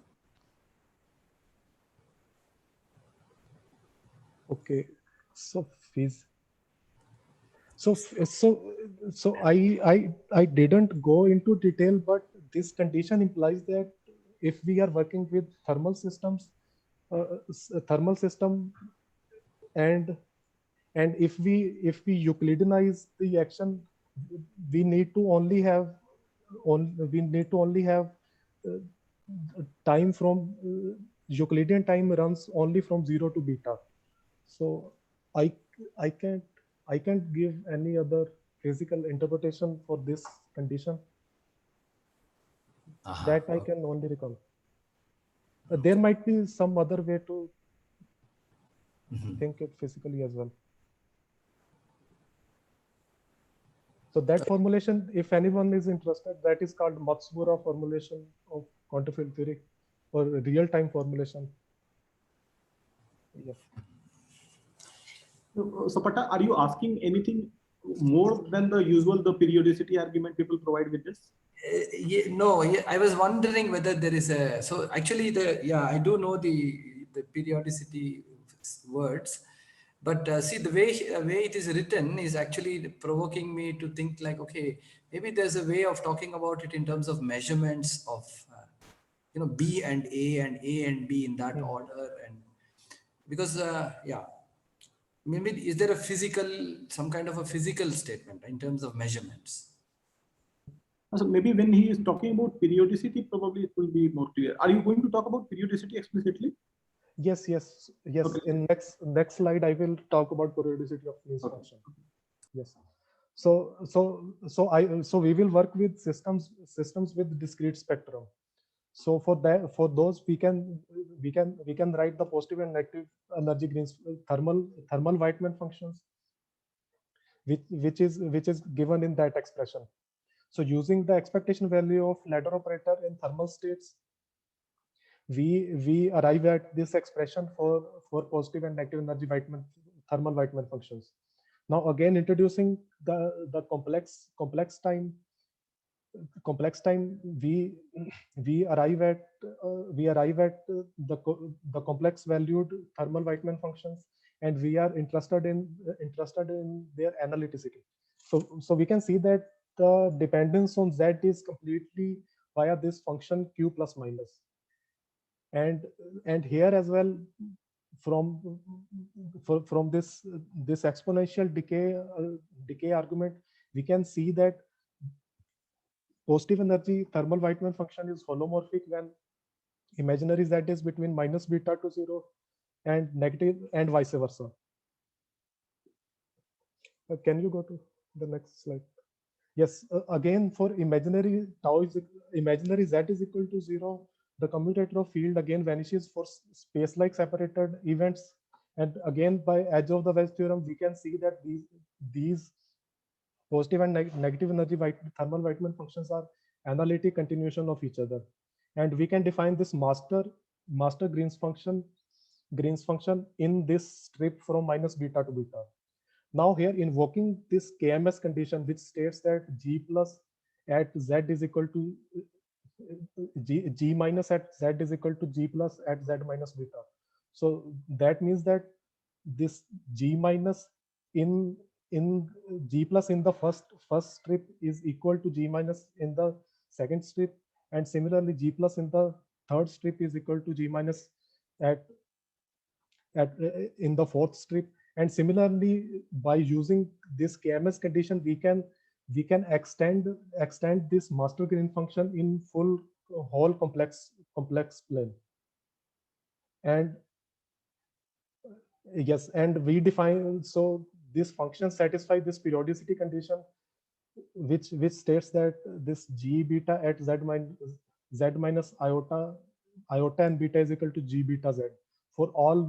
S6: Okay, so I didn't go into detail, but this condition implies that if we are working with thermal systems, thermal system, and if we Euclidenize the action, we need to only have uh, time from Euclidean time runs only from 0 to beta. So I can't give any other physical interpretation for this condition. That I can only recall. There might be some other way to think it physically as well. So that formulation, if anyone is interested, that is called Matsubara formulation of quantum field theory, or real-time formulation. Yes.
S7: So Pata, are you asking anything more than the usual, the periodicity argument people provide with this?
S3: I was wondering whether there is a, so actually I do know the periodicity words, but see the way it is written is actually provoking me to think like, okay, maybe there's a way of talking about it in terms of measurements of B and A and B in that order, and because maybe is there some kind of a physical statement in terms of measurements?
S7: So maybe when he is talking about periodicity, probably it will be more clear. Are you going to talk about periodicity explicitly?
S6: Yes. Okay. In next slide, I will talk about periodicity of Green's function. Yes. So we will work with systems with discrete spectrum. So for those we can write the positive and negative energy Green's thermal Weightman functions, which is given in that expression. So using the expectation value of ladder operator in thermal states, we arrive at this expression for positive and negative energy thermal Weightman functions. Now again introducing the complex time, we arrive at the complex valued thermal Weightman functions, and we are interested in their analyticity. So we can see that the dependence on Z is completely via this function Q plus minus, and here as well, from this exponential decay argument, we can see that positive energy thermal Weightman function is holomorphic when imaginary Z is between minus beta to 0 and negative, and vice versa. Can you go to the next slide? Yes, again for imaginary Z is equal to 0, the commutator of field again vanishes for space-like separated events, and again by edge of the wedge theorem we can see that these positive and negative energy thermal Weightman functions are analytic continuation of each other, and we can define this master Green's function in this strip from minus beta to beta. Now here invoking this KMS condition, which states that G plus at Z is equal to G minus at Z is equal to G plus at Z minus beta. So that means that this G minus in G plus in the first strip is equal to G minus in the second strip, and similarly G plus in the third strip is equal to G minus at in the fourth strip. And similarly, by using this KMS condition, we can extend this master Green function in full whole complex plane. And yes, and we define, so this function satisfies this periodicity condition which states that this G beta at z minus iota and beta is equal to G beta z for all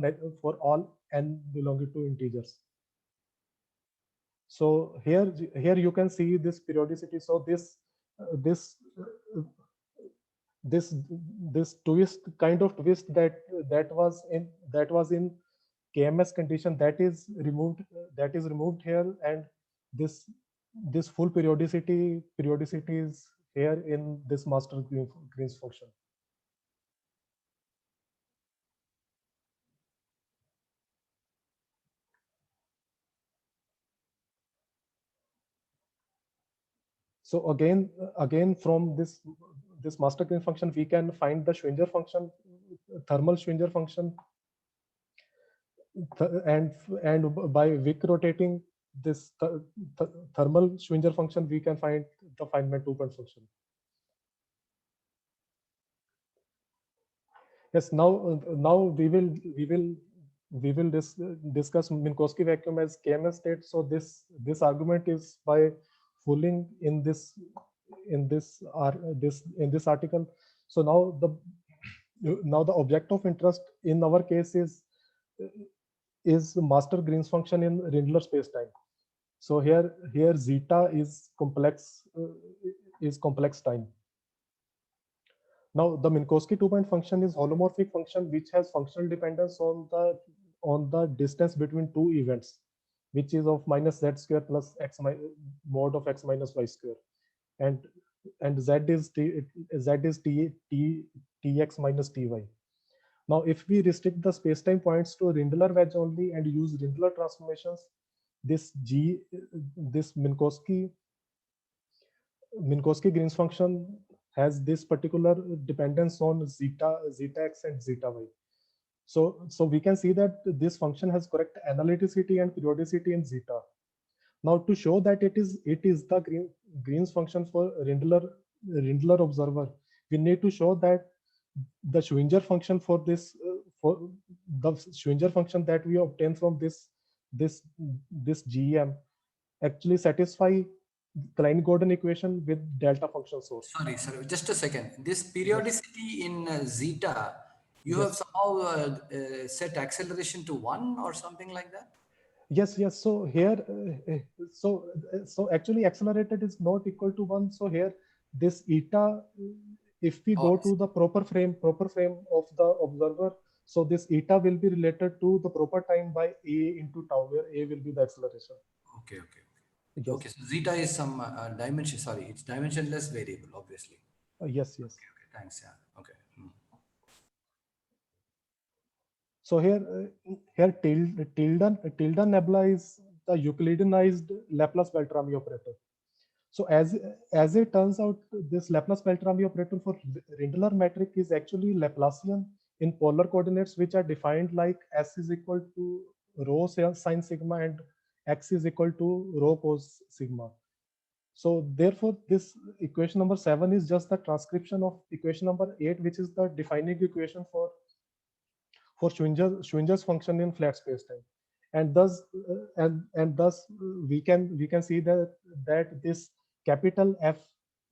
S6: n belonging to integers. So here you can see this periodicity. So this twist, kind of twist that was in KMS condition, that is removed here, and this full periodicity is here in this master Green's function. So again from this master Green function, we can find the Schwinger function, thermal Schwinger function, and by Wick rotating this thermal Schwinger function, we can find the Feynman two-point function. Yes, now we will discuss Minkowski vacuum as KMS state. So this argument is by fooling in this article. So now the object of interest in our case is master Green's function in Rindler spacetime. So here zeta is complex time. Now the Minkowski two-point function is holomorphic function which has functional dependence on the distance between two events, which is of minus z square plus x mod of x minus y square, and z is tx minus ty. Now, if we restrict the spacetime points to Rindler wedge only and use Rindler transformations, this Minkowski Green's function has this particular dependence on zeta x and zeta y. So we can see that this function has correct analyticity and periodicity in zeta. Now, to show that it is the Green's function for Rindler observer, we need to show that the Schwinger function for this for the Schwinger function that we obtain from this GEM actually satisfy Klein-Gordon equation with delta function source.
S3: Sorry, just a second. This periodicity in zeta, you have somehow set acceleration to 1 or something like that?
S6: Yes. So here, so actually accelerated is not equal to 1. So here, this eta, if we go to the proper frame of the observer, so this eta will be related to the proper time by a into tau, where a will be the acceleration.
S3: Okay.
S6: Yes.
S3: Okay, so zeta is some dimension. Sorry, it's dimensionless variable, obviously.
S6: Yes.
S3: Okay, thanks. Yeah. Okay.
S6: So here tilde nebula is the Euclideanized Laplace-Beltrami operator. So as it turns out, this Laplace-Beltrami operator for Rindler metric is actually Laplacian in polar coordinates, which are defined like S is equal to rho sine sigma and X is equal to rho cos sigma. So therefore, this equation number 7 is just the transcription of equation number 8, which is the defining equation for Schwinger's function in flat spacetime, and thus we can see that this capital F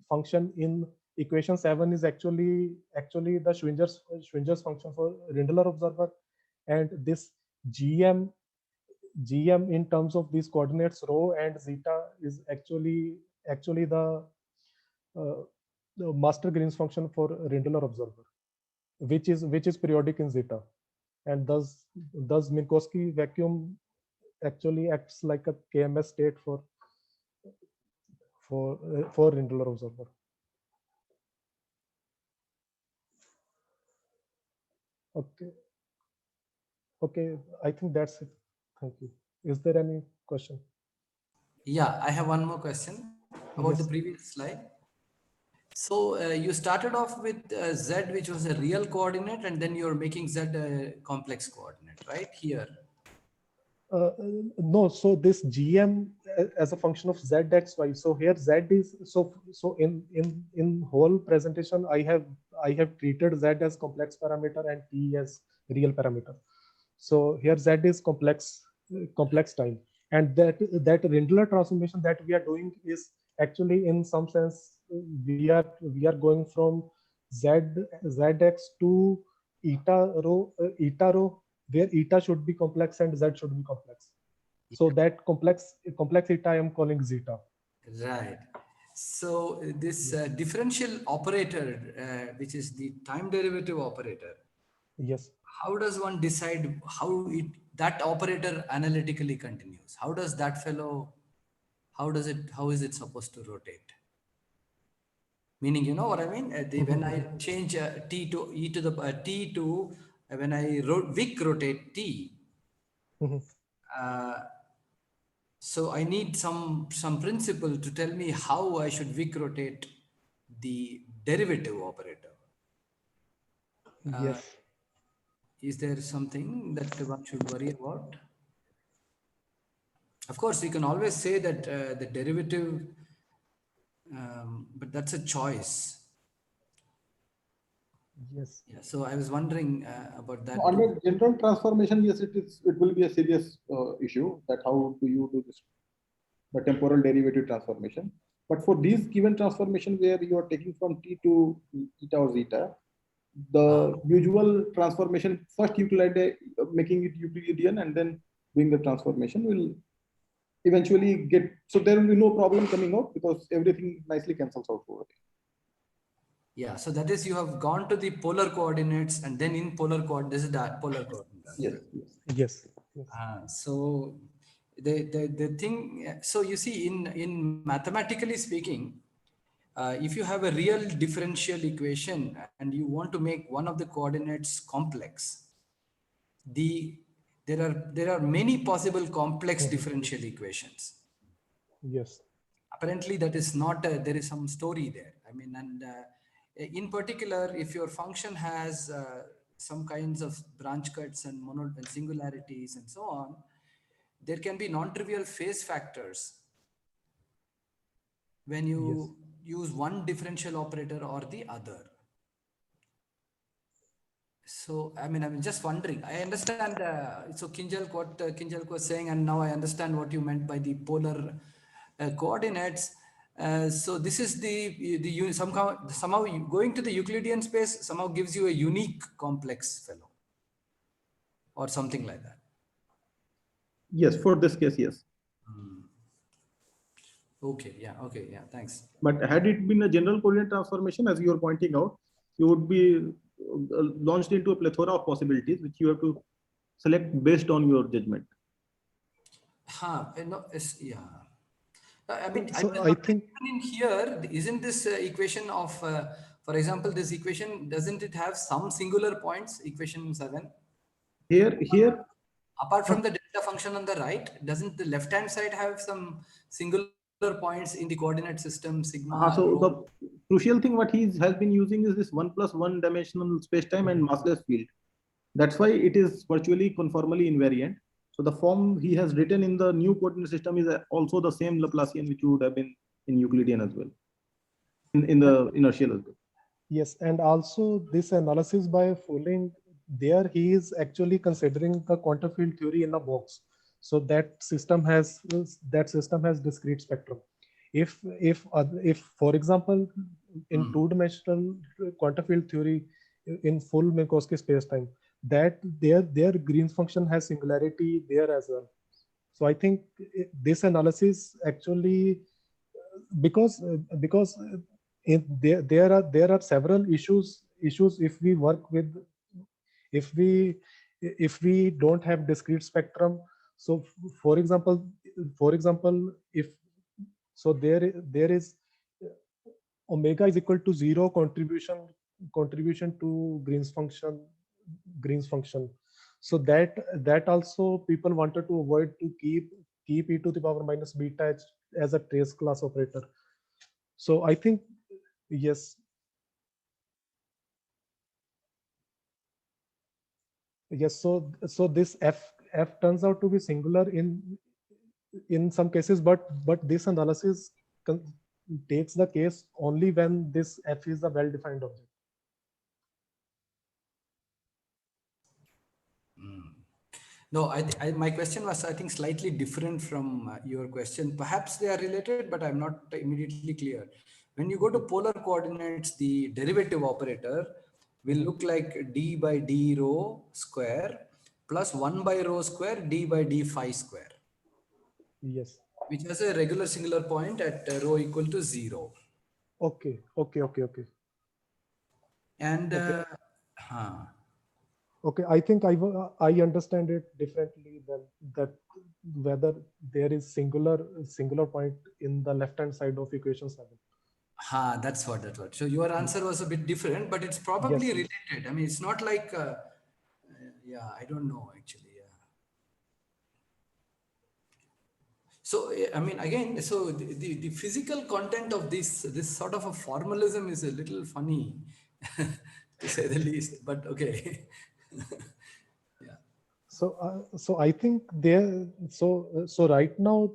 S6: function in equation 7 is actually the Schwinger's function for Rindler observer, and this GM in terms of these coordinates rho and zeta is actually the master Green's function for Rindler observer, which is periodic in zeta, and thus Minkowski vacuum actually acts like a KMS state for Rindler observer. Okay, I think that's it. Thank you. Is there any question?
S3: Yeah, I have one more question about the previous slide. So you started off with Z, which was a real coordinate, and then you're making Z a complex coordinate, right? Here.
S6: No, so this GM as a function of Z x y. So here Z is so in whole presentation I have treated Z as complex parameter and T as real parameter. So here Z is complex time, and that Rindler transformation that we are doing is actually in some sense we are going from zx to eta row where eta should be complex and z should be complex. So that complex eta I am calling zeta.
S3: Right. So this differential operator, which is the time derivative operator.
S6: Yes.
S3: How does one decide how that operator analytically continues? How does that fellow, how is it supposed to rotate? Meaning, you know what I mean? When I change t to e to the t to, when I Wick rotate t, so I need some principle to tell me how I should Wick rotate the derivative operator.
S6: Yes.
S3: Is there something that one should worry about? Of course, we can always say that the derivative, but that's a choice.
S6: Yes.
S3: Yeah. So I was wondering about that.
S7: Under general transformation, yes, it will be a serious issue that how do you do this, the temporal derivative transformation. But for these given transformation where you are taking from t to eta or zeta, the usual transformation first making it Euclidean and then doing the transformation will eventually get, so there will be no problem coming out because everything nicely cancels out over it.
S3: Yeah, so that is you have gone to the polar coordinates and then in polar coordinates, this is that polar coordinates.
S7: Yes.
S6: Yes.
S3: So the thing, so you see in mathematically speaking, if you have a real differential equation and you want to make one of the coordinates complex, there are many possible complex differential equations.
S6: Yes.
S3: Apparently that is not, there is some story there. I mean, and in particular, if your function has some kinds of branch cuts and and singularities and so on, there can be non-trivial phase factors when you use one differential operator or the other. So, I mean, I'm just wondering, I understand, so what Kinjalk was saying, and now I understand what you meant by the polar coordinates. So this is somehow going to the Euclidean space somehow gives you a unique complex fellow or something like that.
S7: Yes, for this case, yes.
S3: Okay, yeah, thanks.
S7: But had it been a general coordinate transformation, as you are pointing out, you would be launched into a plethora of possibilities, which you have to select based on your judgment.
S3: No, yeah. I mean,
S6: so I think
S3: in here, isn't this equation of, for example, this equation, doesn't it have some singular points, equation 7?
S7: Here.
S3: Apart from the delta function on the right, doesn't the left-hand side have some singular points in the coordinate system, sigma?
S7: So the crucial thing what he has been using is this 1+1 dimensional space-time and massless field. That's why it is virtually conformally invariant. So the form he has written in the new coordinate system is also the same Laplacian which would have been in Euclidean as well, in the inertial as well.
S6: Yes, and also this analysis by Fooling, there he is actually considering the quantum field theory in a box. So that system has discrete spectrum. If for example, in two-dimensional quantum field theory in full Minkowski spacetime, that their Green's function has singularity there as well. So I think this analysis actually, because there are several issues if we work with, if we don't have discrete spectrum. So for example, if so there is omega is equal to 0 contribution to Green's function. So that also people wanted to avoid, to keep e to the power minus beta as a trace class operator. So I think yes. Yes, so this f turns out to be singular in some cases, but this analysis takes the case only when this f is a well-defined object.
S3: No, my question was, I think, slightly different from your question. Perhaps they are related, but I'm not immediately clear. When you go to polar coordinates, the derivative operator will look like d by d rho square plus 1 by rho square d by d phi square,
S6: Yes.
S3: which has a regular singular point at rho equal to 0.
S6: Okay.
S3: And
S6: Okay, I think I understand it differently than that, whether there is singular point in the left hand side of equation 7.
S3: That's what. So your answer was a bit different, but it's probably
S6: Yes.
S3: related. I mean, it's not like, yeah, I don't know actually. Yeah. So, I mean, again, so the physical content of this sort of a formalism is a little funny, to say the least, but okay. Yeah.
S6: So I think so right now,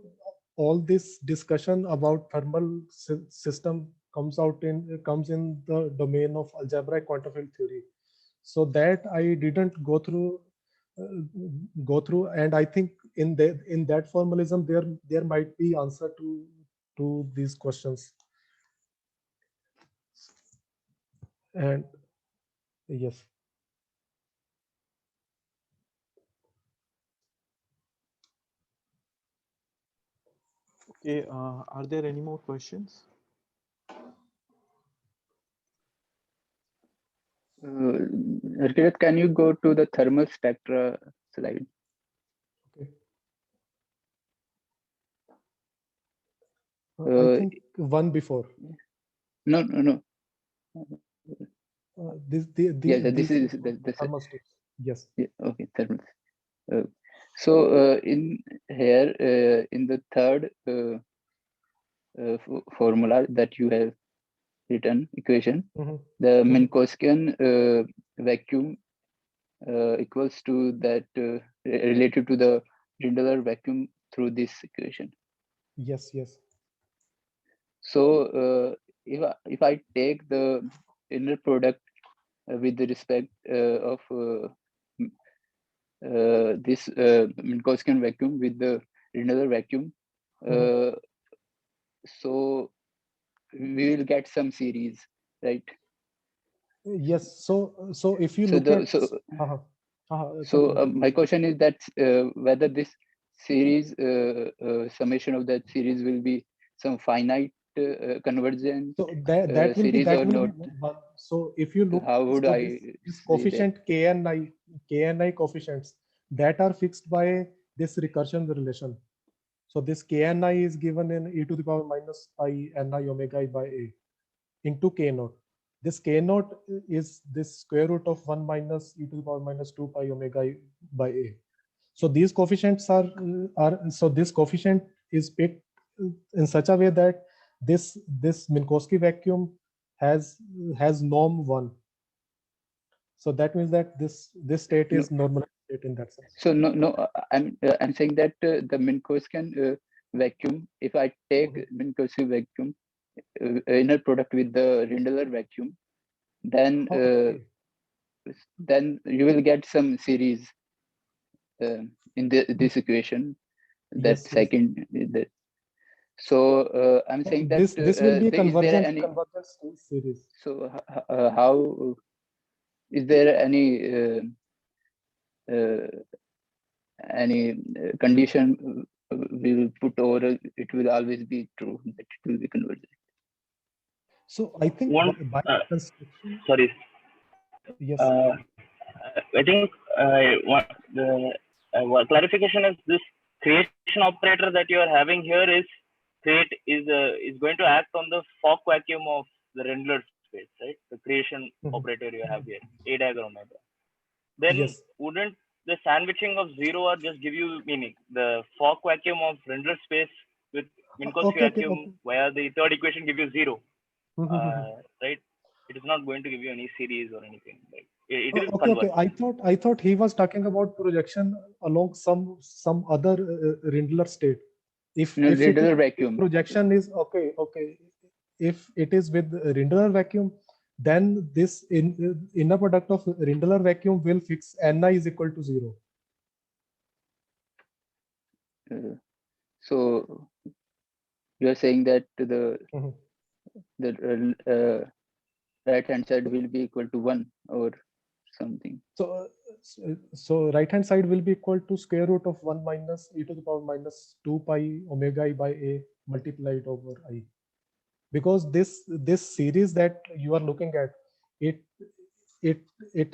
S6: all this discussion about thermal system comes in the domain of algebraic quantum field theory. So that I didn't go through, and I think in that formalism there might be answer to these questions. And yes.
S2: Okay, are there any more questions?
S8: Harkirat, can you go to the thermal spectra slide?
S6: Okay. I think one before.
S8: No.
S6: This
S8: is the
S6: thermal states. Yes.
S8: Yeah, okay, thermal. So in here in the third formula that you have written equation, the Minkowskian vacuum equals to that related to the Rindler vacuum through this equation.
S6: Yes.
S8: So if I take the inner product with the respect of this Minkowskian vacuum with the Rindler vacuum, so we will get some series, right?
S6: Yes. So if you look at
S8: my question is that whether this series summation of that series will be some finite convergence
S6: so that will
S8: series
S6: be that
S8: or
S6: will
S8: not?
S6: be one. So if you look,
S8: How would
S6: so
S8: I
S6: this
S8: see
S6: coefficient kni coefficients that are fixed by this recursion relation. So this kni is given in e to the power minus pi ni omega I by a into k naught. This k naught is this square root of 1 minus e to the power minus 2 pi omega I by a. So these coefficients are so this coefficient is picked in such a way that this Minkowski vacuum has norm 1. So that means that this state is normalized state in that sense.
S8: So I'm saying that the Minkowskian vacuum, if I take Minkowski vacuum inner product with the Rindler vacuum, then then you will get some series in this equation. That second that. So I'm saying that
S6: this will be a convergent series.
S8: So how is there any condition we will put over it will always be true that it will be convergent?
S6: So I think by construction.
S5: Sorry.
S6: Yes.
S5: I think the clarification is this creation operator that you are having here is going to act on the Fock vacuum of the Rindler space, right? The creation operator you have here, A diagram omega. Then wouldn't the sandwiching of 0 just give you meaning? The Fock vacuum of Rindler space with Minkowski vacuum via the third equation give you 0, right? It is not going to give you any series or anything. Right? It is
S6: okay. I thought he was talking about projection along some other Rindler state. If
S8: Rindler vacuum
S6: projection is okay. If it is with Rindler vacuum, then this inner product of Rindler vacuum will fix Ni is equal to 0.
S8: So you are saying that the right hand side will be equal to 1 or something.
S6: So right hand side will be equal to square root of 1 minus e to the power minus 2 pi omega I by a multiplied over I, because this series that you are looking at, it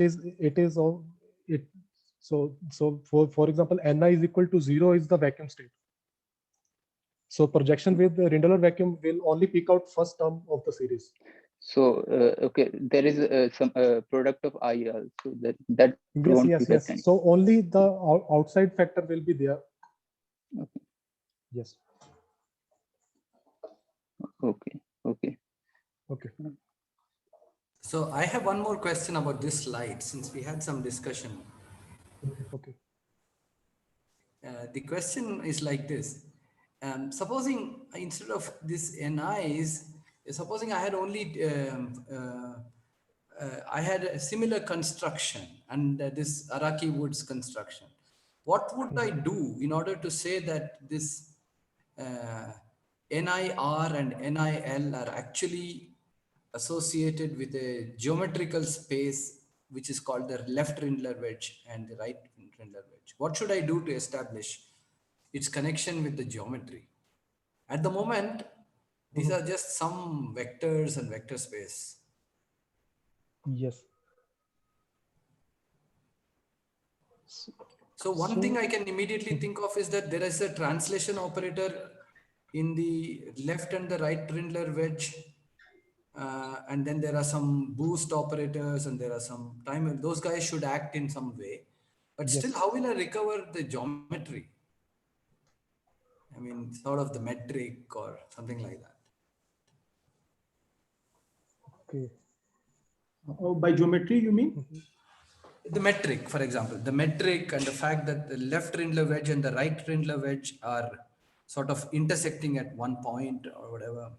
S6: is of it. So for example, Ni is equal to 0 is the vacuum state. So projection with the Rindler vacuum will only pick out first term of the series.
S8: So okay, there is some product of I also, that won't be the thing.
S6: So only the outside factor will be there.
S8: Okay.
S6: Yes.
S8: Okay.
S3: So I have one more question about this slide, since we had some discussion.
S6: Okay.
S3: The question is like this. Supposing instead of this NIs, supposing I had only, I had a similar construction and this Araki Woods construction. What would I do in order to say that this NIR and NIL are actually associated with a geometrical space which is called the left Rindler wedge and the right Rindler wedge? What should I do to establish its connection with the geometry? At the moment, these are just some vectors and vector space.
S6: Yes.
S3: So one thing I can immediately think of is that there is a translation operator in the left and the right Rindler wedge. And then there are some boost operators and there are some time. Those guys should act in some way. But still, how will I recover the geometry? I mean, sort of the metric or something like that.
S6: Okay.
S7: By geometry, you mean?
S3: The metric, for example, the metric and the fact that the left Rindler wedge and the right Rindler wedge are sort of intersecting at one point or whatever.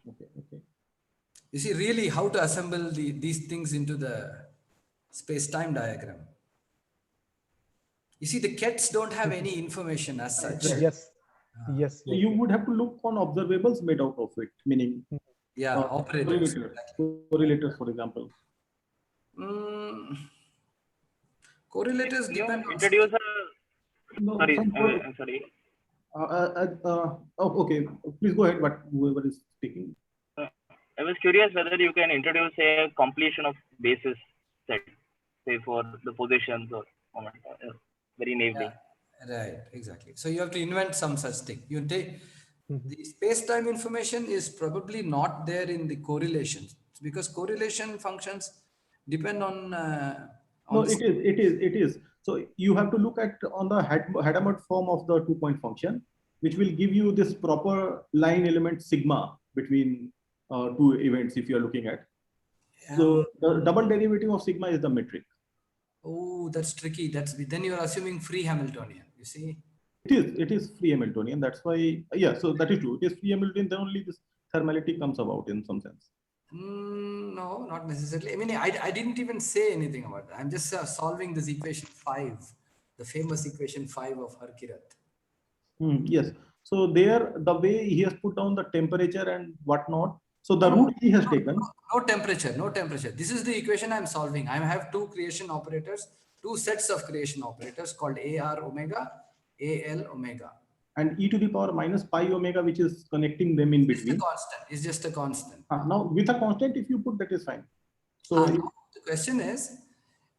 S7: Okay.
S3: You see, really how to assemble these things into the space-time diagram. You see, the kets don't have any information as such.
S6: Yes.
S7: So you would have to look on observables made out of it, meaning
S3: operators.
S7: Correlators, for example.
S3: Correlators depend on.
S5: Introduce
S7: okay, please go ahead, but whoever is speaking.
S5: I was curious whether you can introduce a completion of basis set, say for the positions or moment, very naively.
S3: Right, exactly. So you have to invent some such thing. You take the space-time information is probably not there in the correlations, because correlation functions depend on.
S7: No, it is. So you have to look at on the Hadamard form of the 2-point function, which will give you this proper line element sigma between two events if you are looking at. So the double derivative of sigma is the metric.
S3: Oh, that's tricky. Then you are assuming free Hamiltonian. You see.
S7: It is free Hamiltonian. That's why, so that is true. It is free Hamiltonian. Then only this thermality comes about in some sense.
S3: No, not necessarily. I mean, I didn't even say anything about that. I'm just solving this equation 5, the famous equation 5 of Harkirath.
S7: Yes. So there, the way he has put down the temperature and whatnot. So the route he has taken.
S3: No temperature. This is the equation I'm solving. I have two creation operators, two sets of creation operators called AR omega, AL omega.
S7: And e to the power minus pi omega, which is connecting them in between.
S3: It's just a constant.
S7: Now, with a constant, if you put, that is fine. So
S3: the question is,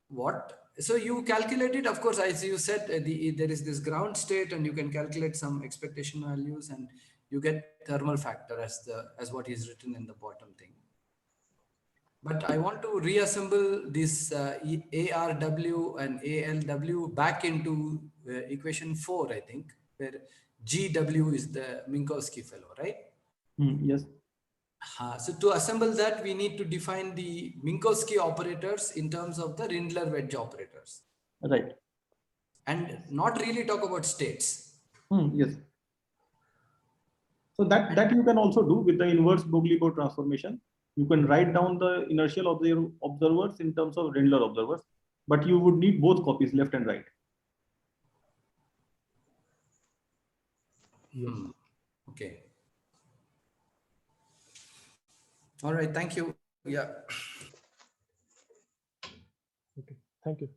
S3: what? So you calculate it, of course, as you said, there is this ground state, and you can calculate some expectation values, and you get thermal factor as what is written in the bottom thing. But I want to reassemble this ARW and ALW back into equation 4, I think, where GW is the Minkowski fellow, right?
S7: Yes.
S3: So to assemble that, we need to define the Minkowski operators in terms of the Rindler wedge operators.
S7: Right.
S3: And not really talk about states.
S7: Yes. So that you can also do with the inverse Broglie-Bow transformation. You can write down the inertial observers in terms of Rindler observers, but you would need both copies, left and right.
S6: Yes.
S3: Okay. All right. Thank you. Yeah.
S6: Okay. Thank you.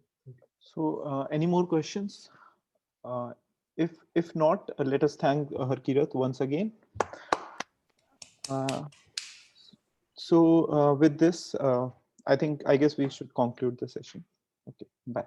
S2: So, any more questions? If not, let us thank Harkirat once again. So with this, I guess we should conclude the session. Okay, bye.